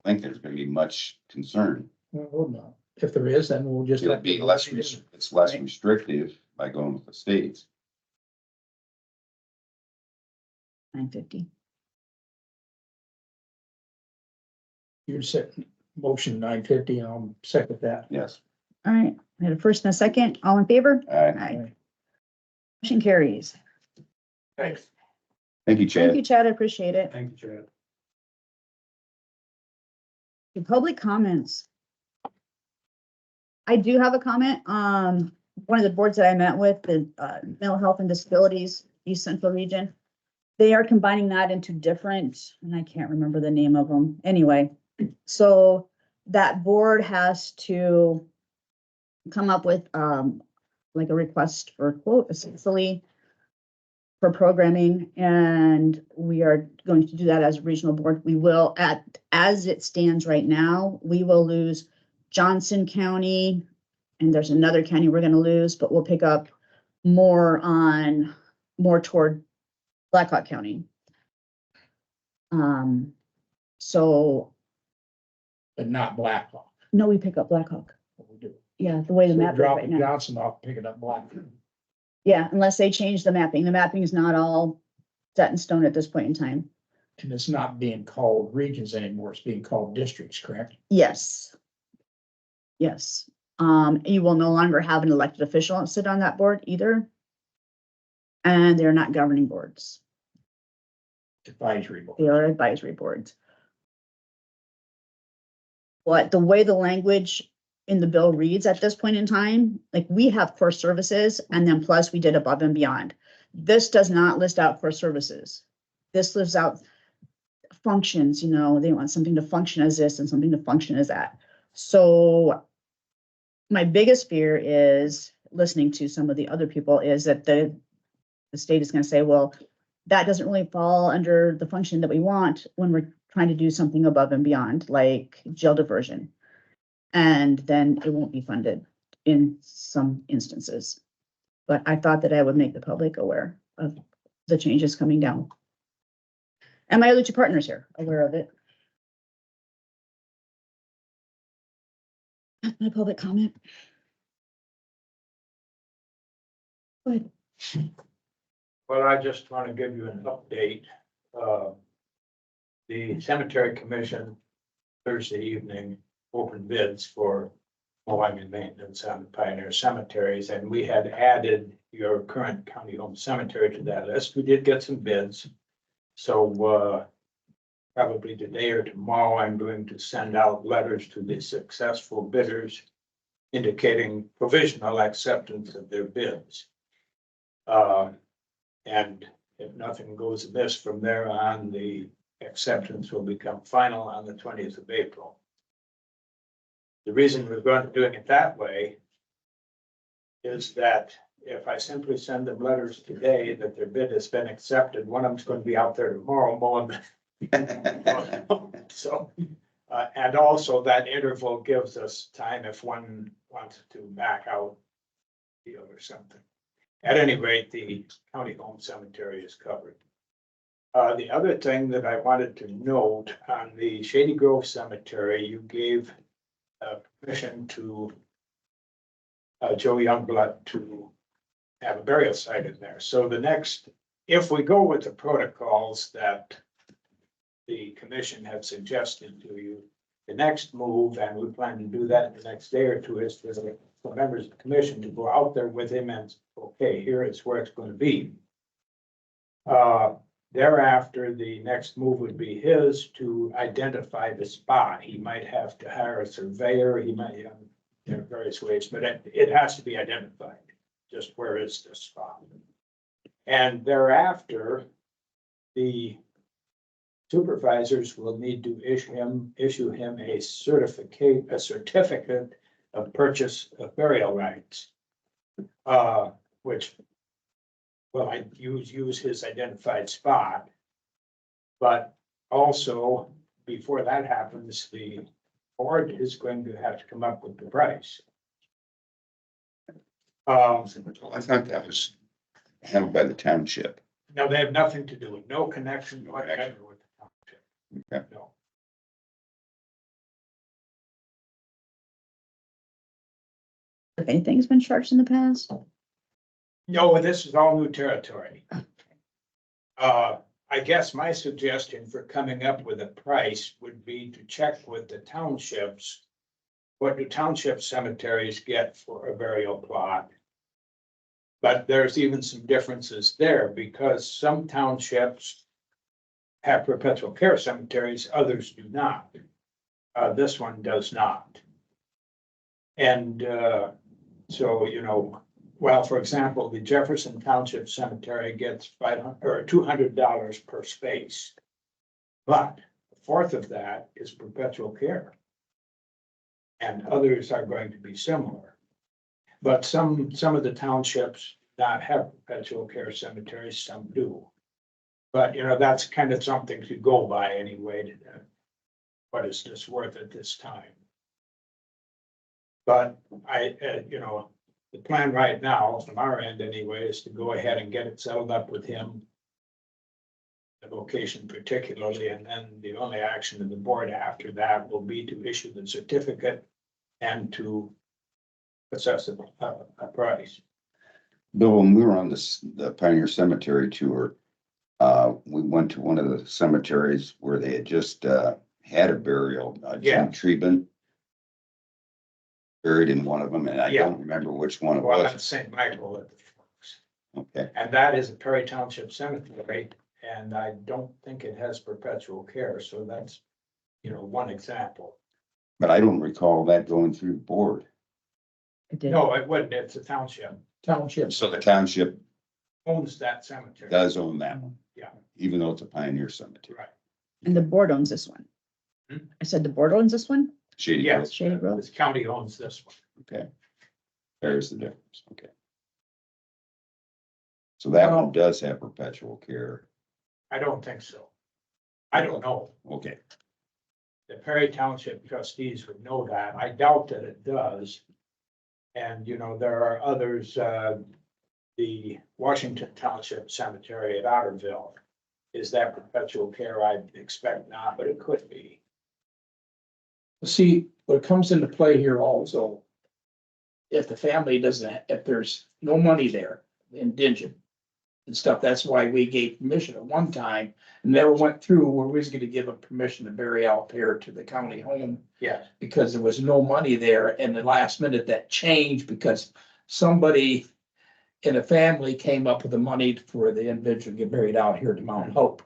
I think there's gonna be much concern. well, no. If there is, then we'll just. It'll be less, it's less restrictive by going with the states. 950. You said motion 950, I'll second that. Yes. All right, I had a first and a second. All in favor? All right. Aye. Motion carries. Thanks. Thank you, Thank Chad. you, Chad. I appreciate it. Thank you, Chad. The public comments. I do have a comment. One of the boards that I met with, the Mental Health and Disabilities East Central Region. They are combining that into different, and I can't remember the name of them. Anyway, so that board has to come up with like a request for a quote essentially for programming, and we are going to do that as a regional board. We will, as it stands right now, we will lose Johnson County, and there's another county we're gonna lose, but we'll pick up more toward Blackhawk County. So, But not Blackhawk. no, we pick up Blackhawk. We do. Yeah, the way the So map is right dropping now. Johnson off, picking up Blackhawk. Yeah, unless they change the mapping. The mapping is not all set in stone at this point in time. And it's not being called regions anymore, it's being called districts, correct? Yes. Yes. You will no longer have an elected official sit on that board either. And they're not governing boards. Advisory board. They are advisory boards. But the way the language in the bill reads at this point in time, like we have core services and then plus we did above and beyond. This does not list out core services. This lists out functions, you know, they want something to function as this and something to function as that. So my biggest fear is listening to some of the other people is that the state is going to say, well, that doesn't really fall under the function that we want when we're trying to do something above and beyond, like jail diversion. And then it won't be funded in some instances. But I thought that I would make the public aware of the changes coming down. And my other two partners here aware of it. That's my public comment. Go ahead. Well, I just want to give you an update. The Cemetery Commission Thursday evening opened bids for mowing and maintenance on the Pioneer cemeteries, and we had added your current county home cemetery to that list. We did get some bids. So probably today or tomorrow, I'm going to send out letters to the successful bidders indicating provisional acceptance of their bids. And if nothing goes amiss from there on, the acceptance will become final on the 20th of April. The reason we're going to doing it that way is that if I simply send them letters today that their bid has been accepted, one of them's going to be out there tomorrow mowing. So, and also that interval gives us time if one wants to back out deal or something. At any rate, the county home cemetery is covered. The other thing that I wanted to note on the Shady Grove Cemetery, you gave permission to Joe Youngblood to have a burial site in there. So the next, if we go with the protocols that the commission have suggested to you, the next move, and we plan to do that in the next day or two, is for the members of the commission to go out there with him and, okay, here is where it's going to be. Thereafter, the next move would be his to identify the spot. He might have to hire a surveyor, he might have, there are various ways, but it has to be identified. Just where is this spot? And thereafter, the supervisors will need to issue him a certificate of purchase of burial rights. Which, well, I use his identified spot. But also, before that happens, the board is going to have to come up with the price. I thought that was held by the township. No, they have nothing to do with, no connection whatever with the township. Okay. No. If anything's been charged in the past, No, this is all new territory. I guess my suggestion for coming up with a price would be to check with the townships. What do township cemeteries get for a burial plot? But there's even some differences there because some townships have perpetual care cemeteries, others do not. This one does not. And, so, you know, well, for example, the Jefferson Township Cemetery gets $500 or $200 per space. But a fourth of that is perpetual care. And others are going to be similar. But some of the townships do not have perpetual care cemeteries, some do. But, you know, that's kind of something to go by anyway. What is this worth at this time? But you know, the plan right now, from our end anyway, is to go ahead and get it settled up with him. The location particularly, and then the only action of the board after that will be to issue the certificate and to assess a price. Bill, when we were on the Pioneer Cemetery tour, we went to one of the cemeteries where they had just had a burial. Yeah. Jim Treeben buried in one of them, and I Yeah. don't remember which one it Well, was. that's St. Michael at the Forks. Okay, And that is a Perry Township Cemetery, and I don't think it has perpetual care, so that's, you know, one example. but I don't recall that going through the board. it did. No, it wouldn't, it's a township, Townships. So the township owns that cemetery. does own that one. Yeah. Even though it's a Pioneer Cemetery. Right. And the board owns this one. Hmm? I said the board owns this one? Shady Yes, Grove. Shady Grove? this county owns this one. Okay. There's the difference, okay. So that one does have perpetual care, I don't think so. I don't know. okay. The Perry Township trustees would know that. I doubt that it does. And, you know, there are others, the Washington Township Cemetery at Otterville. Is that perpetual care? I expect not, but it could be. See, what comes into play here also, if the family doesn't, if there's no money there, indigent and stuff, that's why we gave permission at one time, and never went through where we was gonna give them permission to bury out there to the county home, Yes, because there was no money there, and the last minute that changed because somebody in a family came up with the money for the individual to get buried out here to Mount Hope.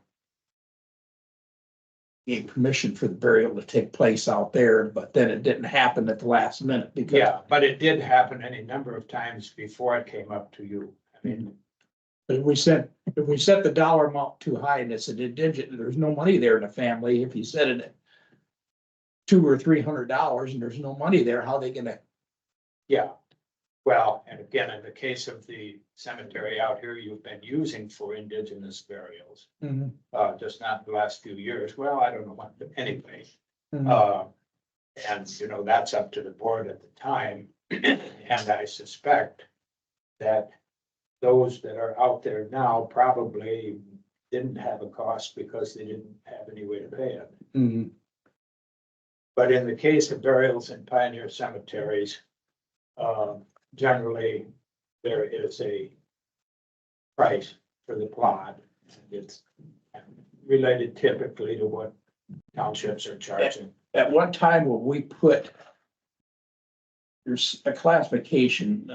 Gave permission for the burial to take place out there, but then it didn't happen at the last minute because. yeah, but it did happen any number of times before it came up to you. I mean, If we set the dollar amount too high and it's an indigent and there's no money there in the family, if you set it at $200 or $300 and there's no money there, how they gonna? yeah. Well, and again, in the case of the cemetery out here, you've been using for indigenous burials, just not the last few years. Well, I don't know what, but anyway. And, you know, that's up to the board at the time. And I suspect that those that are out there now probably didn't have a cost because they didn't have any way to pay it. But in the case of burials in pioneer cemeteries, generally, there is a price for the plot. It's related typically to what townships are charging. At one time when we put, there's a classification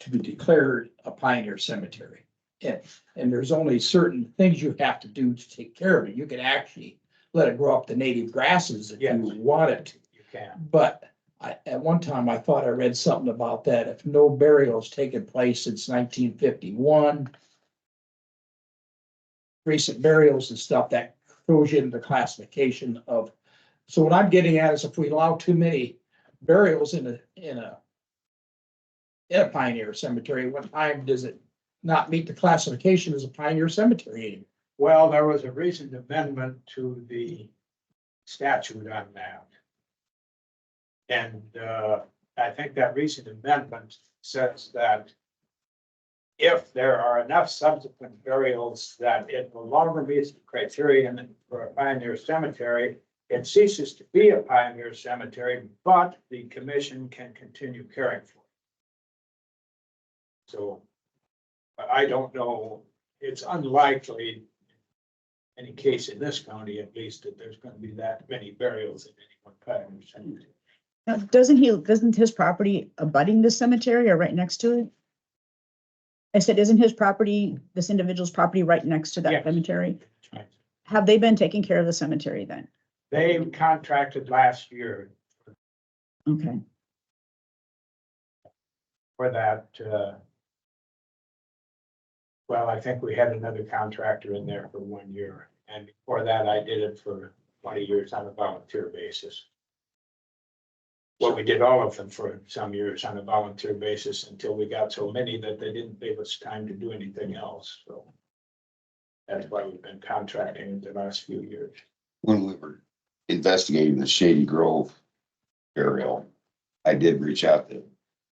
to be declared a pioneer cemetery. And there's only certain things you have to do to take care of it. You can actually let it grow up the native grasses if Yes. you want it to. You can. But at one time, I thought I read something about that. If no burials taken place since 1951, recent burials and stuff, that throws you into the classification of. So what I'm getting at is if we allow too many burials in a pioneer cemetery, what time does it not meet the classification as a pioneer cemetery anymore? Well, there was a recent amendment to the statute on that. And I think that recent amendment says that if there are enough subsequent burials that it no longer meets the criterion for a pioneer cemetery, it ceases to be a pioneer cemetery, but the commission can continue caring for it. So I don't know, it's unlikely, any case in this county at least, that there's going to be that many burials in any one pioneer cemetery. Now, doesn't his property abutting the cemetery or right next to it? I said, isn't his property, this individual's property right next to that Yes. cemetery? Right. Have they been taking care of the cemetery then? They contracted last year Okay, for that, well, I think we had another contractor in there for 1 year, and before that, I did it for 20 years on a volunteer basis. Well, we did all of them for some years on a volunteer basis until we got so many that they didn't give us time to do anything else, so. That's why we've been contracting the last few years. When we were investigating the Shady Grove burial, I did reach out to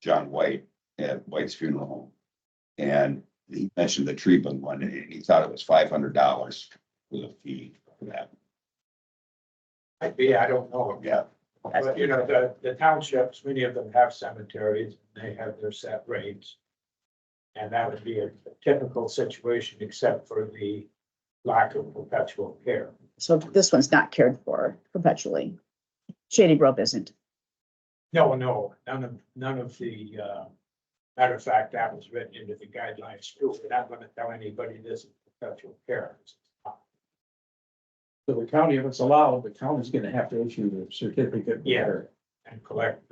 John White at White's Funeral Home. And he mentioned the treatment one, and he thought it was $500 for the fee for that. Might be, I don't know. Yeah. But you know, the townships, many of them have cemeteries, they have their set rates. And that would be a typical situation, except for the lack of perpetual care. so this one's not cared for perpetually. Shady Grove isn't. No, none of the, matter of fact, that was written into the guidelines too. We're not gonna tell anybody this is perpetual care. So the county, if it's allowed, the county's gonna have to issue the certificate. Yeah. And collect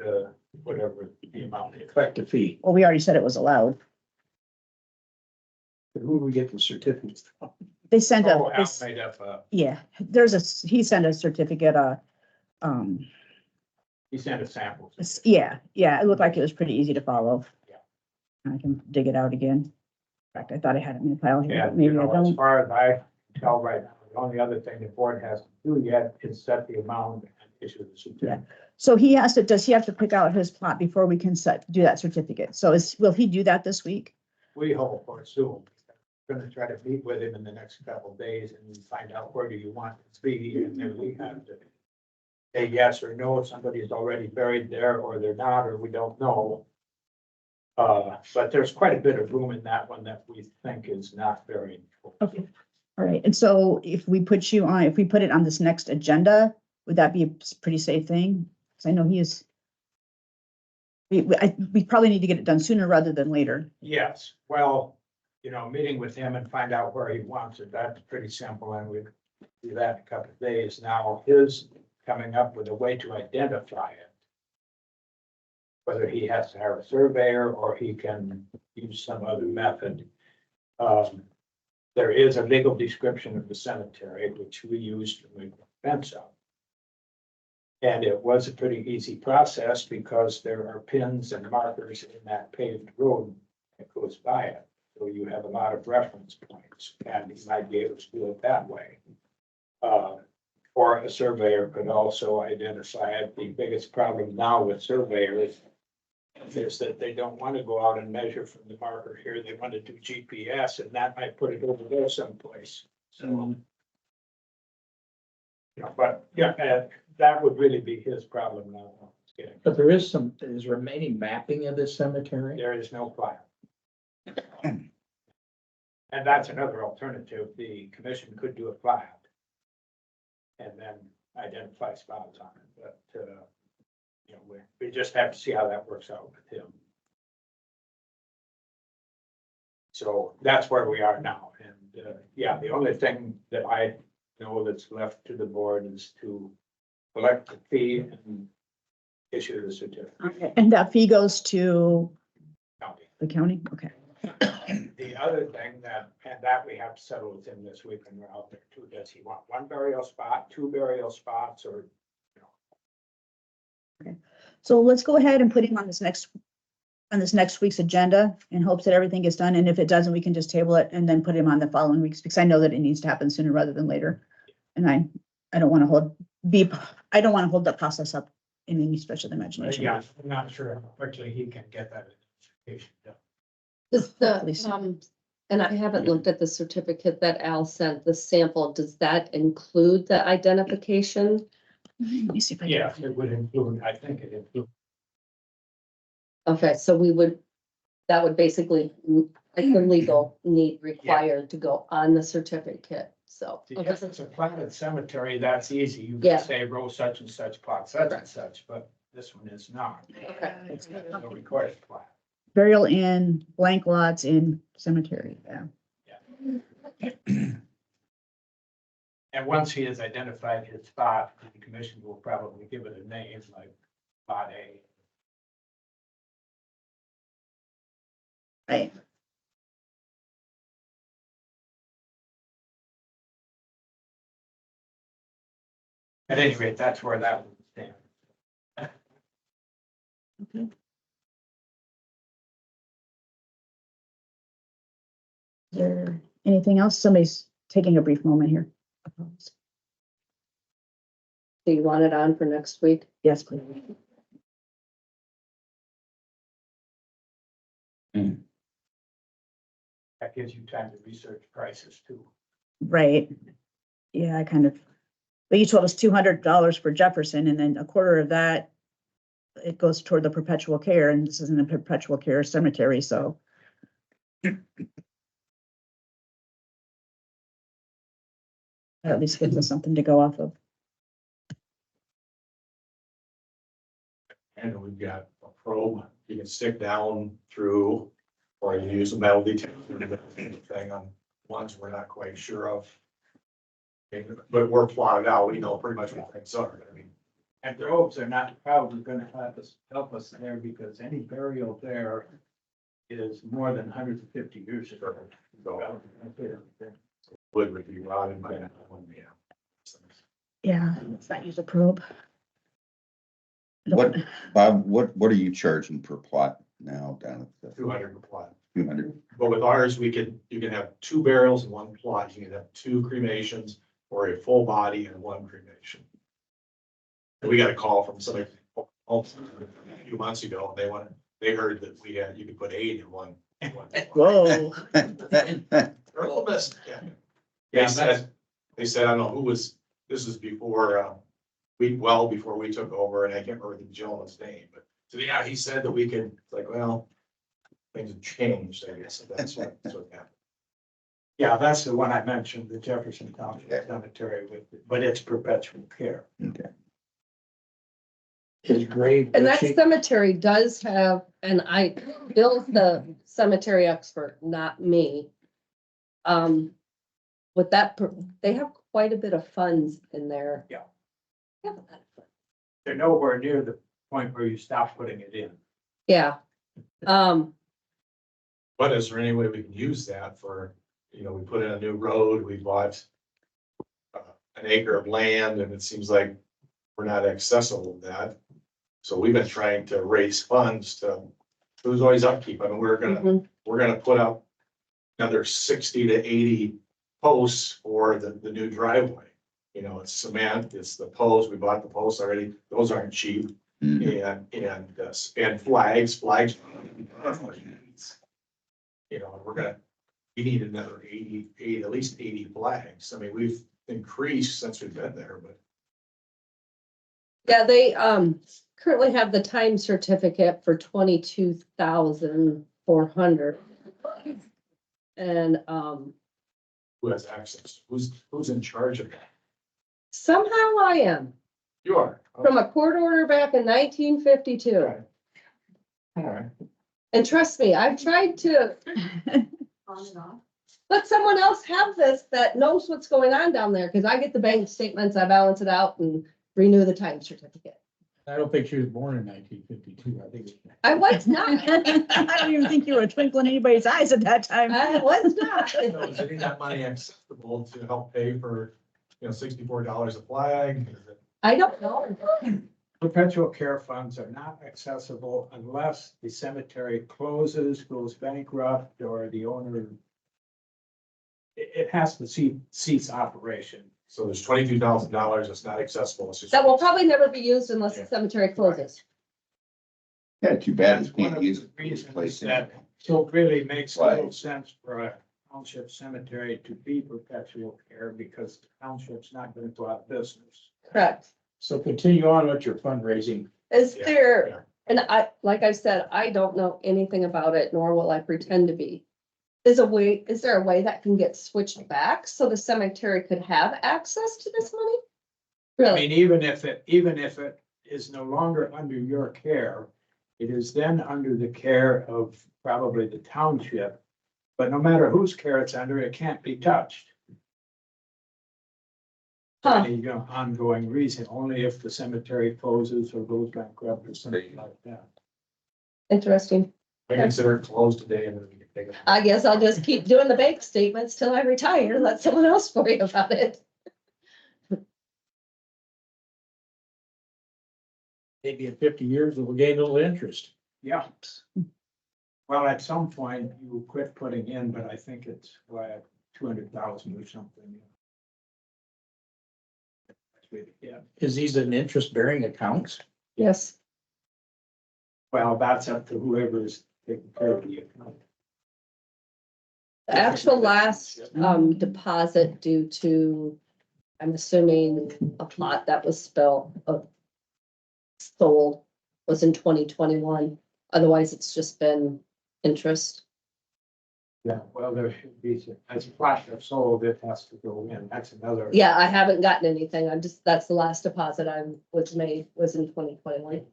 whatever the amount is. Collect a fee. Well, we already said it was allowed. But who do we get the certificates from? They sent Oh, a, Al made up yeah, he sent a certificate, um, he sent a sample. yeah, it looked like it was pretty easy to follow. Yeah. I can dig it out again. In fact, I thought I had it in the pile here, Yeah, but maybe I as don't. far as I can tell right now, the only other thing the board has to do yet is set the amount and issue the certificate. So does he have to pick out his plot before we can do that certificate? So will he do that this week? We hope or assume. Gonna try to meet with him in the next couple of days and find out where do you want it to be, and then we have to say yes or no, if somebody is already buried there, or they're not, or we don't know. But there's quite a bit of room in that one that we think is not very. Okay, all right. And so if we put it on this next agenda, would that be a pretty safe thing? Because I know he is. We probably need to get it done sooner rather than later. Yes, well, you know, meeting with him and find out where he wants it, that's pretty simple, and we do that in a couple of days. Now, his coming up with a way to identify it. Whether he has to have a surveyor or he can use some other method. There is a legal description of the cemetery, which we used to make the fence up. And it was a pretty easy process because there are pins and markers in that paved road that goes by it. So you have a lot of reference points, and you might be able to do it that way. Or a surveyor could also identify it. The biggest problem now with surveyors is that they don't want to go out and measure from the marker here. They want to do GPS, and that might put it over there someplace. So, you know, but yeah, that would really be his problem now. But is remaining mapping of this cemetery? There is no plan. And that's another alternative. The commission could do a plat. And then identify spots on it, but, you know, we just have to see how that works out with him. So that's where we are now, and, yeah, the only thing that I know that's left to the board is to collect the fee and issue the certificate. And that fee goes to County. the county? Okay. The other thing that we have to settle with him this week when we're out there too, does he want one burial spot, two burial spots, or, you know? So let's go ahead and put him on this next week's agenda in hopes that everything gets done. And if it doesn't, we can just table it and then put him on the following weeks, because I know that it needs to happen sooner rather than later. And I don't want to hold that process up in any stretch of the imagination. Yeah, I'm not sure how quickly he can get that information done. Does Please. the, and I haven't looked at the certificate that Al sent, the sample, does that include the identification? Let me see if I can. Yeah, it would include, I think it includes. Okay, so that would basically, like the legal need required to go on the certificate, so. okay. If it's a platted cemetery, that's easy. You Yeah. can say row such and such, plot such and such, but this one is not. Okay. It's got no required plot. Burial in blank lots in cemetery, yeah. And once he has identified his spot, the commission will probably give it a name like Lot A. Right. At any rate, that's where that would stand. Okay. Is there anything else? Somebody's taking a brief moment here. Do you want it on for next week? Yes, please. That gives you time to research prices too. Right. Yeah, I kind of, but you told us $200 for Jefferson and then a quarter of that, it goes toward the perpetual care, and this isn't a perpetual care cemetery, so. That at least gives us something to go off of. And we've got a probe you can stick down through, or you can use a metal detector thing on ones we're not quite sure of. But we're plotted out, we know pretty much what things are, I mean. And probes are not probably gonna help us there because any burial there is more than 150 years ago. Would be rotted by now, yeah. Yeah, let's not use a probe. What, Bob, what are you charging per plot now down at the 200 a plot. 200? But with ours, you can have 2 burials in 1 plot, you can have 2 cremations, or a full body and 1 cremation. And we got a call from somebody a few months ago, and they heard that you could put 8 in one. Whoa. They're a little missed, yeah. They said, I don't know who was, this is before, before we took over, and I can't remember the gentleman's name, but, so yeah, he said that we could, it's like, well, things have changed, I guess, that's what happened. Yeah, that's the one I mentioned, the Jefferson Township Cemetery but it's perpetual care. Okay. His grave. And that cemetery does have, and Bill's the cemetery expert, not me. With that, they have quite a bit of funds in there. Yeah. They have a lot of funds. They're nowhere near the point where you stop putting it in. Yeah. But is there any way we can use that for, we put in a new road, we bought an acre of land, and it seems like we're not accessible to that. So we've been trying to raise funds it was always upkeep. I mean, we're gonna put up another 60 to 80 posts for the new driveway. It's cement, it's the posts, we bought the posts already, those aren't cheap. And flags. We need another 80, at least 80 flags. I mean, we've increased since we've been there, but. Yeah, they currently have the time certificate for 22,400. And Who has access? Who's in charge of that? somehow I am, You are. from a court order back in 1952. All right. And trust me, I've tried to On and off. let someone else have this that knows what's going on down there, because I get the bank statements, I balance it out and renew the time certificate. I don't think she was born in 1952. I think. I was not. I don't even think you were a twinkle in anybody's eyes at that time. I was not. Is any of that money acceptable to help pay for, $64 a flag? Is it- I don't know. Perpetual care funds are not accessible unless the cemetery closes, goes bankrupt, or the owner. It has to cease operation. So there's $22,000 that's not accessible. It's just. That will probably never be used unless the cemetery closes. Yeah, too bad That's you one can't of use the it. reasons Place that So it really makes Right. little sense for a township cemetery to be perpetual care because the township's not gonna go out of business. Correct. So continue on with your fundraising. Is Yeah, there, yeah. and I, like I said, I don't know anything about it, nor will I pretend to be. Is there a way that can get switched back so the cemetery could have access to this money? I Really? mean, even if it is no longer under your care, it is then under the care of probably the township. But no matter whose care it's under, it can't be touched. For Huh. any, ongoing reason, only if the cemetery closes or goes bankrupt or something like that. Interesting. I consider it closed today and then we can take it. I guess I'll just keep doing the bank statements till I retire, let someone else worry about it. Maybe in 50 years, we'll gain a little interest. Yeah. Well, at some point you will quit putting in, but I think it's like 200,000 or something. Yeah, Is these an interest-bearing accounts? Yes. well, that's up to whoever's taking care of the account. The actual last deposit due to, I'm assuming a plot that was sold was in 2021. Otherwise, it's just been interest. Yeah, well, there should be, as a flash of sold, it has to go in, that's another. Yeah, I haven't gotten anything. that's the last deposit was made was in 2021.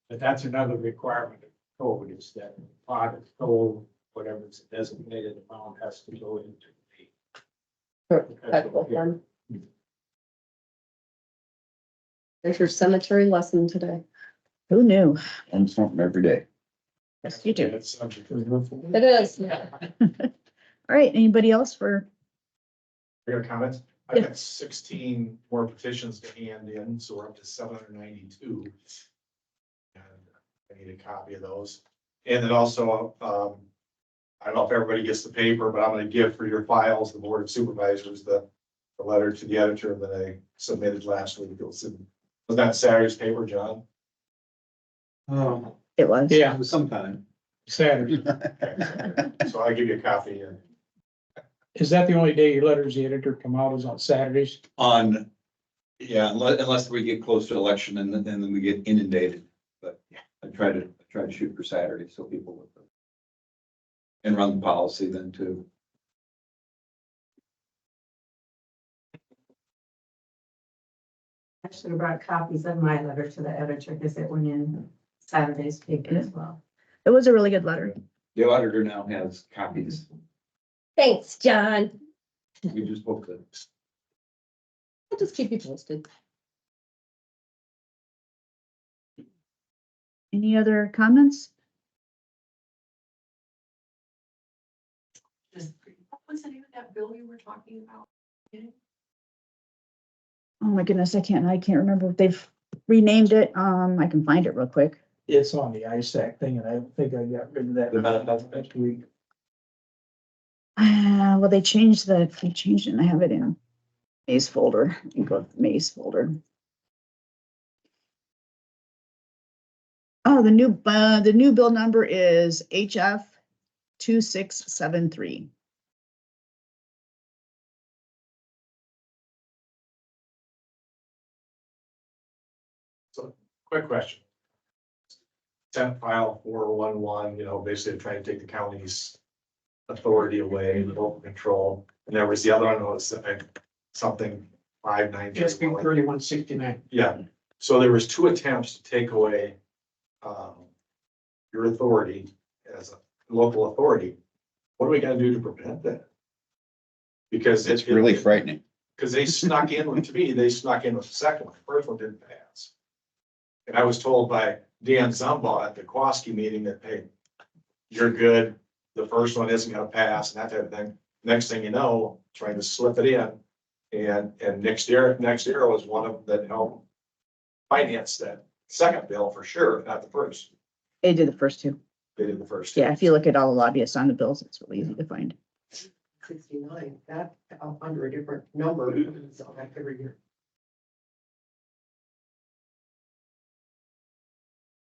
But that's another requirement of code is that pot is sold, whatever is designated amount has to go into the. Perpetual fund. There's your cemetery lesson today. Who knew? Learn something every day. Yes, you do. It's subject to It is. All right, anybody else for, Your comments? I've got 16 more petitions to hand in, so we're up to 792. And I need a copy of those. And then also, I don't know if everybody gets the paper, but I'm gonna give for your files, the Board of Supervisors, the letter to the editor that I submitted last week. Was that Saturday's paper, John? it was? Yeah, sometime. Saturday. So I'll give you a copy and Is that the only day your letters, the editor come out is on Saturdays? Yeah, unless we get close to election and then we get inundated, but I try to shoot for Saturday so people would. And run the policy then too. I should have brought copies of my letter to the editor because it went in Saturday's paper as well. It was a really good letter. The auditor now has copies. Thanks, John. We just booked it. I'll just keep you posted. Any other comments? What was the name of that bill you were talking about? Oh my goodness, I can't remember. They've renamed it. I can find it real quick. It's on the ISAC thing, and I don't think I got rid of that The manifesto? next week. Well, they changed it and I have it in May's folder. You can go to the May's folder. Oh, the new bill number is HF 2673. quick question. Senate file 411, basically trying to take the county's authority away, the local control. And there was the other one was something 593. SB 3169. Yeah, so there was 2 attempts to take away your authority as a local authority. What are we gonna do to prevent that? Because It's really frightening. because they snuck in with, to me, they snuck in with the second one. The first one didn't pass. And I was told by Dan Zumbaugh at the Kowalski meeting that, hey, you're good. The first one isn't gonna pass and that type of thing. Next thing you know, trying to slip it in. And next year was one of that helped finance that second bill for sure, not the first. They did the first two. They did the first. Yeah, if you look at all the lobbyists on the bills, it's really easy to find. 69, that under a different number is on that every year.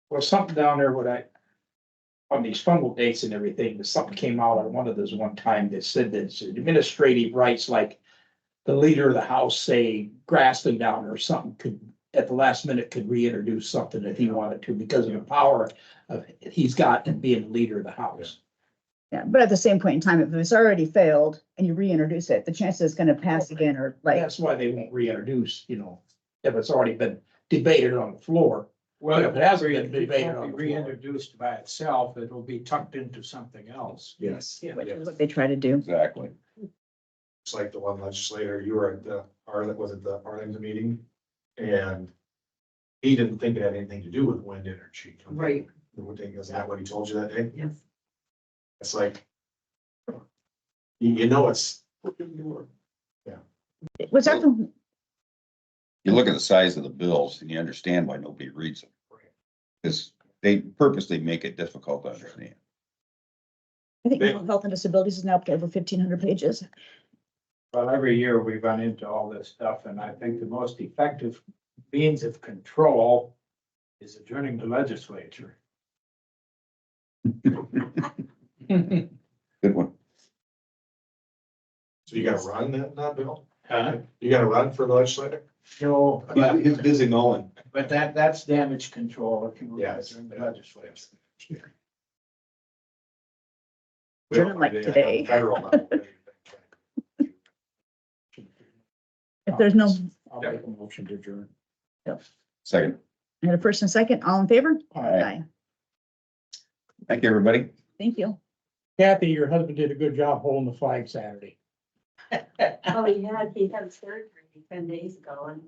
Well, something down there, what on these fungal dates and everything, something came out on one of those one time that said that administrative rights, like the leader of the house, say Grassley down or something, could, at the last minute, could reintroduce something that he wanted to because of the power of he's got in being the leader of the house. Yeah, but at the same point in time, if it's already failed and you reintroduce it, the chances it's gonna pass again or like, That's why they won't reintroduce, if it's already been debated on the floor. Well, If it hasn't been debated on be the floor. reintroduced by itself, it'll be tucked into something else. Yes. which is what they try to do. Exactly. It's like the one legislator, you were at the was it the Arlington meeting? And he didn't think it had anything to do with wind energy. Right. Is that what he told you that day? Yes. It's like, you know, it's, Was that the, You look at the size of the bills and you understand why nobody reads them. Because they purposely make it difficult to understand. I think health and disabilities is now up to over 1,500 pages. Well, every year we run into all this stuff, and I think the most effective means of control is adjourning the legislature. Good one. so you gotta run that bill? Uh, You gotta run for the legislator? No, He's busy mowing. but that's damage control if you Yes. adjourn the legislature. We don't Like do that today. on federal level. If there's no, I'll make a motion to adjourn. Second. I had a first and second, all in favor? Aye. Thank you, everybody. Thank you. Kathy, your husband did a good job holding the flag Saturday. Oh, he had surgery 10 days ago and